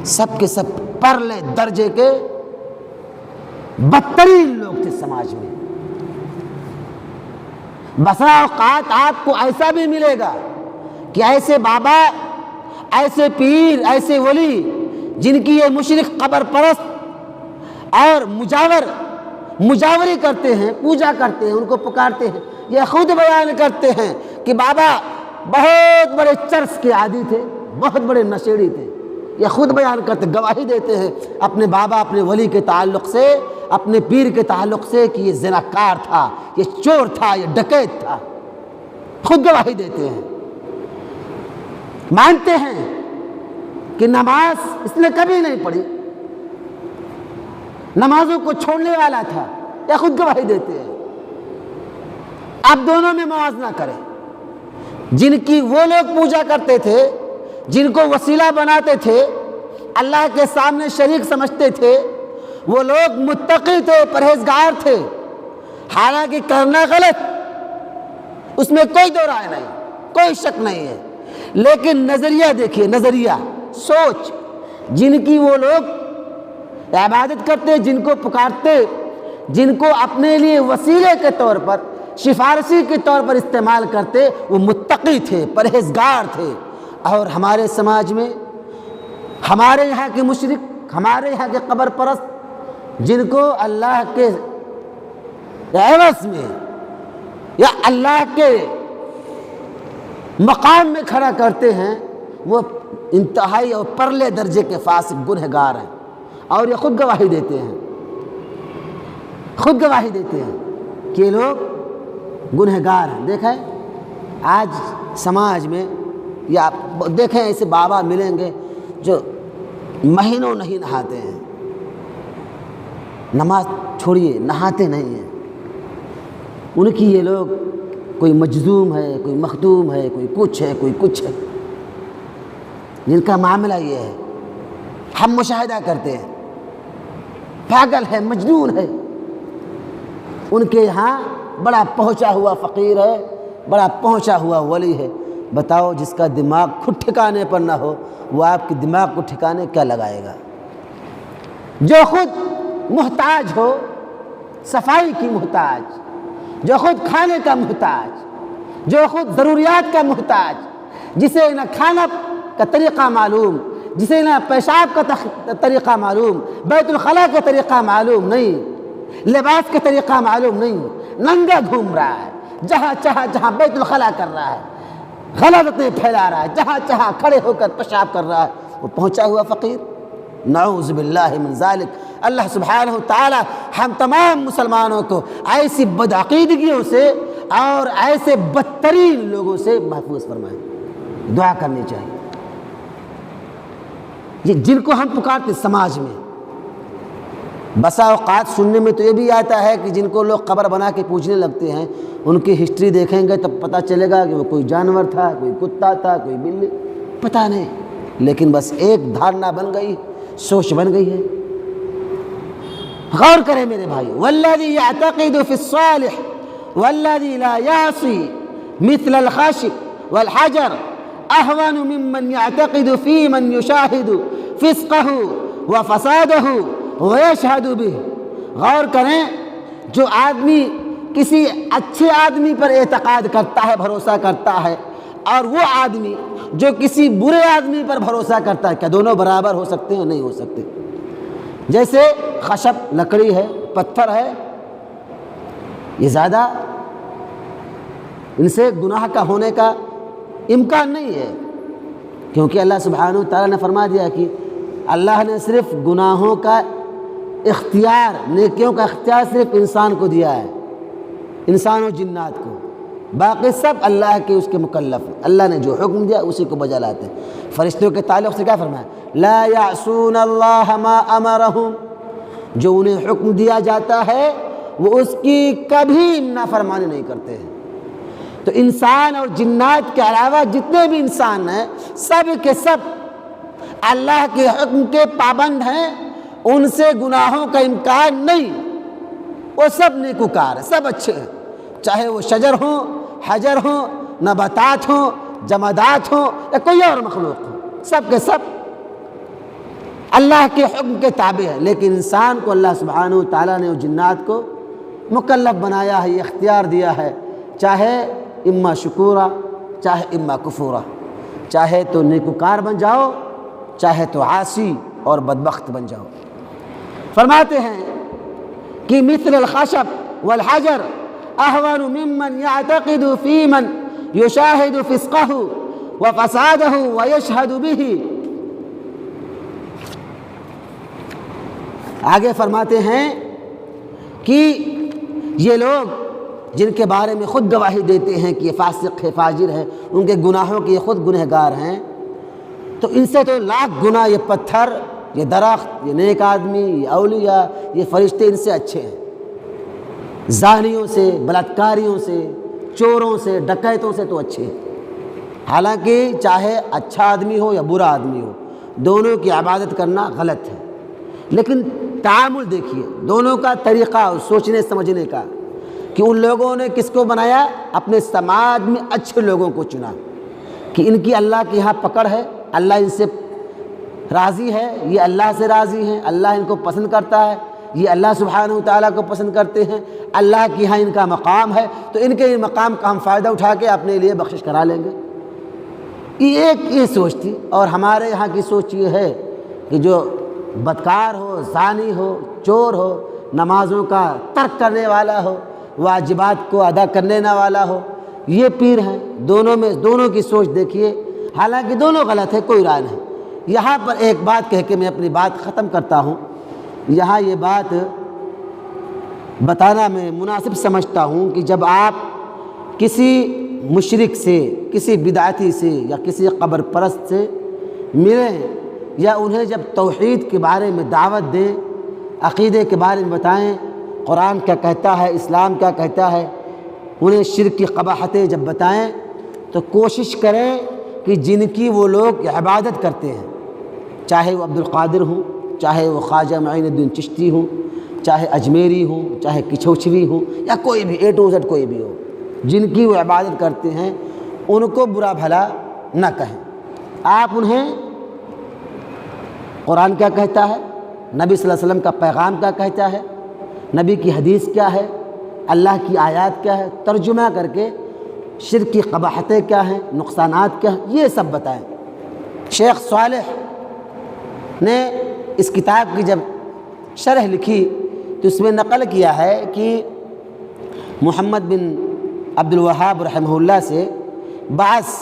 [SPEAKER 3] سب کے سب پرلے درجے کے بدترین لوگ تھے سماج میں۔ بسا اوقات آپ کو ایسا بھی ملے گا کہ ایسے بابا، ایسے پیر، ایسے ولی جن کی یہ مشرک قبر پرست اور مجاوری کرتے ہیں، پوجا کرتے ہیں، ان کو پکارتے ہیں، یہ خود بیان کرتے ہیں کہ بابا بہت بڑے چرس کے عادی تھے، بہت بڑے نشیڑی تھے۔ یہ خود بیان کرتے، گواہی دیتے ہیں اپنے بابا، اپنے ولی کے تعلق سے، اپنے پیر کے تعلق سے کہ یہ زناکار تھا، یہ چور تھا، یہ ڈکیت تھا، خود گواہی دیتے ہیں۔ مانتے ہیں کہ نماز اس نے کبھی نہیں پڑھی، نمازوں کو چھوڑنے والا تھا، یہ خود گواہی دیتے ہیں۔ آپ دونوں میں موازنہ کریں۔ جن کی وہ لوگ پوجا کرتے تھے، جن کو وسیلہ بناتے تھے، اللہ کے سامنے شریک سمجھتے تھے، وہ لوگ متقی تھے، پرہیزگار تھے، حالانکہ کرنا غلط، اس میں کوئی دو رائے نہیں، کوئی شک نہیں ہے۔ لیکن نظریہ دیکھیے، نظریہ، سوچ، جن کی وہ لوگ عبادت کرتے، جن کو پکارتے، جن کو اپنے لیے وسیلے کے طور پر، سفارشی کے طور پر استعمال کرتے، وہ متقی تھے، پرہیزگار تھے۔ اور ہمارے سماج میں ہمارے یہاں کے مشرک، ہمارے یہاں کے قبر پرست، جن کو اللہ کے عوض میں یا اللہ کے مقام میں کھڑا کرتے ہیں، وہ انتہائی اور پرلے درجے کے فاسق گنہگار ہیں، اور یہ خود گواہی دیتے ہیں، خود گواہی دیتے ہیں کہ یہ لوگ گنہگار ہیں۔ دیکھیں آج سماج میں، یا آپ دیکھیں ایسے بابا ملیں گے جو مہینوں نہیں نہاتے ہیں، نماز چھوڑیے، نہاتے نہیں ہیں۔ ان کی یہ لوگ کوئی مجذوم ہے، کوئی مخدوم ہے، کوئی کچھ ہے، کوئی کچھ ہے، جن کا معاملہ یہ ہے، ہم مشاہدہ کرتے ہیں، پاگل ہے، مجنون ہے۔ ان کے یہاں بڑا پہنچا ہوا فقیر ہے، بڑا پہنچا ہوا ولی ہے۔ بتاؤ جس کا دماغ خود ٹھکانے پر نہ ہو، وہ آپ کے دماغ کو ٹھکانے کیا لگائے گا؟ جو خود محتاج ہو، صفائی کی محتاج، جو خود کھانے کا محتاج، جو خود ضروریات کا محتاج، جسے نہ کھانا کا طریقہ معلوم، جسے نہ پیشاب کا طریقہ معلوم، بیت الخلاء کا طریقہ معلوم نہیں، لباس کا طریقہ معلوم نہیں، ننگا گھوم رہا ہے، جہاں چاہا جہاں بیت الخلاء کر رہا ہے، غلطیں پھیلا رہا ہے، جہاں چاہا کھڑے ہو کر پیشاب کر رہا ہے، وہ پہنچا ہوا فقیر۔ نعوذ باللہ من ذالک۔ اللہ سبحانہ وتعالی ہم تمام مسلمانوں کو ایسی بدعقیدگیوں سے اور ایسے بدترین لوگوں سے محفوظ فرمائے۔ دعا کرنی چاہیے۔ یہ جن کو ہم پکارتے سماج میں، بسا اوقات سننے میں تو یہ بھی آتا ہے کہ جن کو لوگ قبر بنا کے پوجنے لگتے ہیں، ان کی ہسٹری دیکھیں گے تب پتہ چلے گا کہ وہ کوئی جانور تھا، کوئی کتا تھا، کوئی بلی، پتہ نہیں، لیکن بس ایک دھارنا بن گئی، سوچ بن گئی ہے۔ غور کریں میرے بھائی، والذی یعتقد فی الصالح والذی لا یعصی مثل الخاشب والحجر اہون ممن یعتقد فی من یشاہد فسقہ وفسادہ ویشہد بہ۔ غور کریں، جو آدمی کسی اچھے آدمی پر اعتقاد کرتا ہے، بھروسہ کرتا ہے، اور وہ آدمی جو کسی برے آدمی پر بھروسہ کرتا ہے، کیا دونوں برابر ہو سکتے ہیں؟ نہیں ہو سکتے۔ جیسے خشب، لکڑی ہے، پتھر ہے، یہ زیادہ ان سے گناہ کا ہونے کا امکان نہیں ہے، کیونکہ اللہ سبحانہ وتعالیٰ نے فرما دیا کہ اللہ نے صرف گناہوں کا اختیار، نیکیوں کا اختیار صرف انسان کو دیا ہے، انسان و جنات کو، باقی سب اللہ کے اس کے مکلف ہیں۔ اللہ نے جو حکم دیا اسی کو بجا لاتے ہیں۔ فرشتوں کے تعلق سے کیا فرمایا؟ لا یعصون اللہ ما امرہم، جو انہیں حکم دیا جاتا ہے وہ اس کی کبھی نافرمانی نہیں کرتے ہیں۔ تو انسان اور جنات کے علاوہ جتنے بھی انسان ہیں سب کے سب اللہ کے حکم کے پابند ہیں، ان سے گناہوں کا امکان نہیں، وہ سب نیکوکار ہیں، سب اچھے ہیں، چاہے وہ شجر ہوں، حجر ہوں، نباتات ہوں، جمادات ہوں یا کوئی اور مخلوق ہو، سب کے سب اللہ کے حکم کے تابع ہے۔ لیکن انسان کو اللہ سبحانہ و تعالیٰ نے جنات کو مکلف بنایا ہے، یہ اختیار دیا ہے، چاہے اما شکورا چاہے اما کفورا، چاہے تو نیکوکار بن جاؤ چاہے تو عاصی اور بدبخت بن جاؤ۔ فرماتے ہیں کہ مثل الخشب والحجر اہون ممن يعتقد في من يشاهد فسقه وفساده ويشهد به۔ آگے فرماتے ہیں کہ یہ لوگ جن کے بارے میں خود گواہی دیتے ہیں کہ یہ فاسق ہے، فاجر ہے، ان کے گناہوں کے یہ خود گنہگار ہیں، تو ان سے تو لاکھ گنا یہ پتھر، یہ درخت، یہ نیک آدمی، یہ اولیاء، یہ فرشتے ان سے اچھے ہیں، زانیوں سے، بلاತ್ಕಾریوں سے، چوروں سے، ڈکیتوں سے تو اچھے ہیں۔ حالانکہ چاہے اچھا آدمی ہو یا برا آدمی ہو، دونوں کی عبادت کرنا غلط ہے، لیکن تعامل دیکھیے دونوں کا طریقہ سوچنے سمجھنے کا، کہ ان لوگوں نے کس کو بنایا؟ اپنے سماج میں اچھے لوگوں کو چنا، کہ ان کی اللہ کے یہاں پکڑ ہے، اللہ ان سے راضی ہے، یہ اللہ سے راضی ہیں، اللہ ان کو پسند کرتا ہے، یہ اللہ سبحانہ و تعالیٰ کو پسند کرتے ہیں، اللہ کے یہاں ان کا مقام ہے، تو ان کے مقام کا ہم فائدہ اٹھا کے اپنے لیے بخشش کرا لیں گے۔ یہ سوچ تھی، اور ہمارے یہاں کی سوچ یہ ہے کہ جو بدکار ہو، زانی ہو، چور ہو، نمازوں کا ترک کرنے والا ہو، واجبات کو ادا کرنے نہ والا ہو، یہ پیر ہیں۔ دونوں کی سوچ دیکھیے، حالانکہ دونوں غلط ہے، کوئی رائے نہیں۔ یہاں پر ایک بات کہہ کے میں اپنی بات ختم کرتا ہوں، یہاں یہ بات بتانا میں مناسب سمجھتا ہوں کہ جب آپ کسی مشرک سے، کسی بدعتی سے یا کسی قبر پرست سے ملیں یا انہیں جب توحید کے بارے میں دعوت دیں، عقیدے کے بارے میں بتائیں، قرآن کیا کہتا ہے، اسلام کیا کہتا ہے، انہیں شرک کی قباحتیں جب بتائیں تو کوشش کریں کہ جن کی وہ لوگ عبادت کرتے ہیں، چاہے وہ عبدالقادر ہوں، چاہے وہ خواجہ معین الدین چشتی ہوں، چاہے اجمیری ہوں، چاہے کچھوچھوی ہوں، یا کوئی بھی A to Z کوئی بھی ہو، جن کی وہ عبادت کرتے ہیں ان کو برا بھلا نہ کہیں۔ آپ انہیں قرآن کیا کہتا ہے، نبی صلی اللہ علیہ وسلم کا پیغام کیا کہتا ہے، نبی کی حدیث کیا ہے، اللہ کی آیات کیا ہے، ترجمہ کر کے شرک کی قباحتیں کیا ہیں، نقصانات کیا ہیں، یہ سب بتائیں۔ شیخ صالح نے اس کتاب کی جب شرح لکھی تو اس میں نقل کیا ہے کہ محمد بن عبد الوہاب رحمہ اللہ سے بعض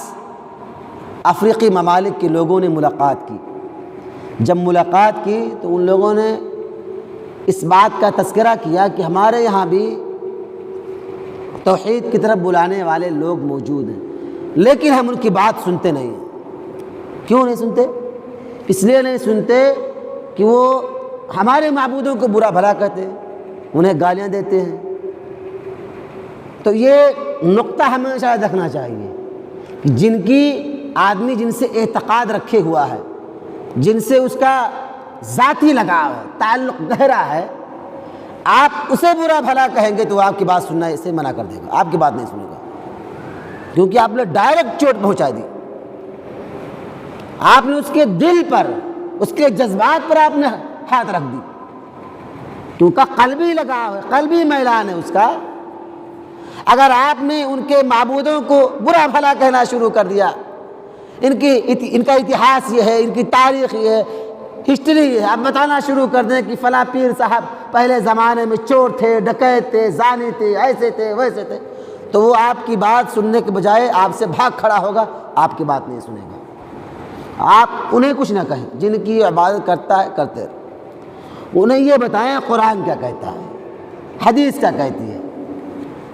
[SPEAKER 3] افریقی ممالک کے لوگوں نے ملاقات کی۔ جب ملاقات کی تو ان لوگوں نے اس بات کا تذکرہ کیا کہ ہمارے یہاں بھی توحید کی طرف بلانے والے لوگ موجود ہیں، لیکن ہم ان کی بات سنتے نہیں ہیں۔ کیوں نہیں سنتے؟ اس لیے نہیں سنتے کہ وہ ہمارے معبودوں کو برا بھلا کہتے ہیں، انہیں گالیاں دیتے ہیں۔ تو یہ نقطہ ہمیشہ یاد رکھنا چاہیے کہ جن کی آدمی جن سے اعتقاد رکھے ہوا ہے، جن سے اس کا ذاتی لگاؤ ہے، تعلق گہرا ہے، آپ اسے برا بھلا کہیں گے تو وہ آپ کی بات سننا اسے منع کر دے گا، آپ کی بات نہیں سنے گا، کیونکہ آپ نے ڈائریکٹ چوٹ پہنچا دی، آپ نے اس کے دل پر، اس کے جذبات پر آپ نے ہاتھ رکھ دی، کیونکہ قلبی لگاؤ ہے، قلبی میلان ہے اس کا۔ اگر آپ نے ان کے معبودوں کو برا بھلا کہنا شروع کر دیا، ان کا اتہاس یہ ہے، ان کی تاریخ یہ ہے، ہسٹری یہ ہے، آپ بتانا شروع کر دیں کہ فلاں پیر صاحب پہلے زمانے میں چور تھے، ڈکیت تھے، زانی تھے، ایسے تھے، ویسے تھے، تو وہ آپ کی بات سننے کے بجائے آپ سے بھاگ کھڑا ہوگا، آپ کی بات نہیں سنے گا۔ آپ انہیں کچھ نہ کہیں، جن کی عبادت کرتا ہے کرتے رہے، انہیں یہ بتائیں قرآن کیا کہتا ہے، حدیث کیا کہتی ہے،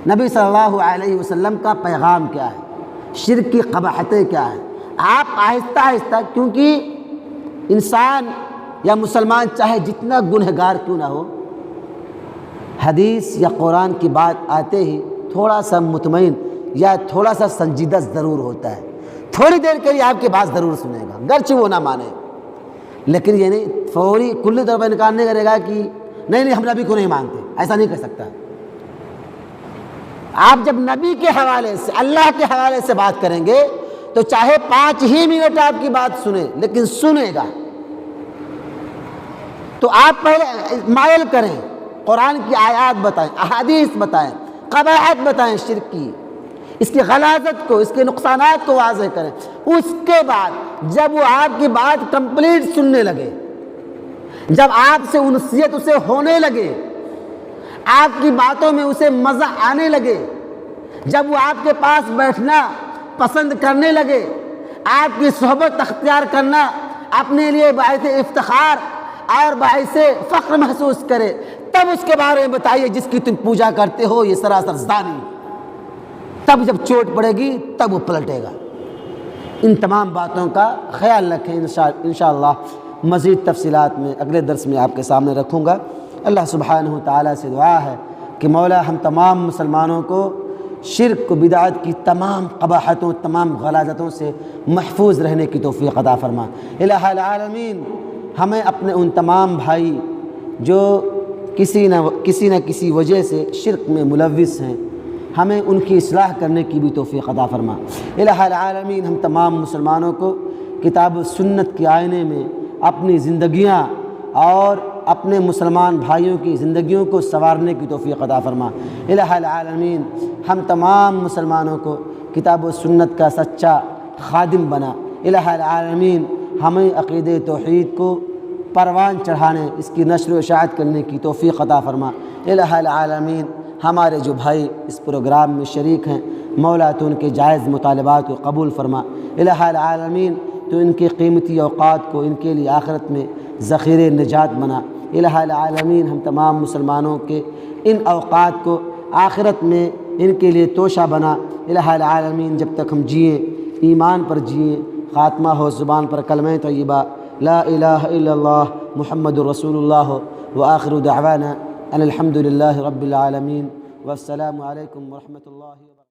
[SPEAKER 3] نبی صلی اللہ علیہ وسلم کا پیغام کیا ہے، شرک کی قباحتیں کیا ہیں۔ آپ آہستہ آہستہ، کیونکہ انسان یا مسلمان چاہے جتنا گنہگار کیوں نہ ہو، حدیث یا قرآن کی بات آتے ہی تھوڑا سا مطمئن یا تھوڑا سا سنجیدہ ضرور ہوتا ہے، تھوڑی دیر کے لیے آپ کی بات ضرور سنے گا گرچہ وہ نہ مانے، لیکن یہ نہیں فوری کلی طور پر انکار نہیں کرے گا کہ نہیں ہم نبی کو نہیں مانتے، ایسا نہیں کر سکتا۔ آپ جب نبی کے حوالے سے، اللہ کے حوالے سے بات کریں گے تو چاہے 5 ہی منٹ آپ کی بات سنے لیکن سنے گا۔ تو آپ پہلے مائل کریں، قرآن کی آیات بتائیں، احادیث بتائیں، قواعد بتائیں شرک کی، اس کی غلاظت کو، اس کے نقصانات کو واضح کریں۔ اس کے بعد جب وہ آپ کی بات کمپلیٹ سننے لگے، جب آپ سے انسیت اسے ہونے لگے، آپ کی باتوں میں اسے مزہ آنے لگے، جب وہ آپ کے پاس بیٹھنا پسند کرنے لگے، آپ کی صحبت اختیار کرنا اپنے لیے باعث افتخار اور باعث فخر محسوس کرے، تب اس کے بارے میں بتائیے جس کی تم پوجا کرتے ہو یہ سراسر زانی۔ تب جب چوٹ پڑے گی تب وہ پلٹے گا۔ ان تمام باتوں کا خیال رکھیں، انشاءاللہ مزید تفصیلات میں اگلے درس میں آپ کے سامنے رکھوں گا۔ اللہ سبحانہ وتعالیٰ سے دعا ہے کہ مولا ہم تمام مسلمانوں کو شرک و بدعت کی تمام قباحتوں، تمام غلاظتوں سے محفوظ رہنے کی توفیق عطا فرما۔ الہ العالمین ہمیں اپنے ان تمام بھائی جو کسی نہ کسی وجہ سے شرک میں ملوث ہیں، ہمیں ان کی اصلاح کرنے کی بھی توفیق عطا فرما۔ الہ العالمین ہم تمام مسلمانوں کو کتاب و سنت کے آئینے میں اپنی زندگیاں اور اپنے مسلمان بھائیوں کی زندگیوں کو سنوارنے کی توفیق عطا فرما۔ الہ العالمین ہم تمام مسلمانوں کو کتاب و سنت کا سچا خادم بنا۔ الہ العالمین ہمیں عقیدہ توحید کو پروان چڑھانے، اس کی نشر و اشاعت کرنے کی توفیق عطا فرما۔ الہ العالمین ہمارے جو بھائی اس پروگرام میں شریک ہیں، مولا تو ان کے جائز مطالبات کو قبول فرما۔ الہ العالمین تو ان کے قیمتی اوقات کو ان کے لیے آخرت میں ذخیرہ نجات بنا۔ الہ العالمین ہم تمام مسلمانوں کے ان اوقات کو آخرت میں ان کے لیے توشہ بنا۔ الہ العالمین جب تک ہم جئیں ایمان پر جئیں، خاتمہ ہو زبان پر کلمہ طیبہ لا الہ الا اللہ محمد رسول اللہ، وآخر دعوانا ان الحمد للہ رب العالمین، والسلام علیکم ورحمۃ اللہ۔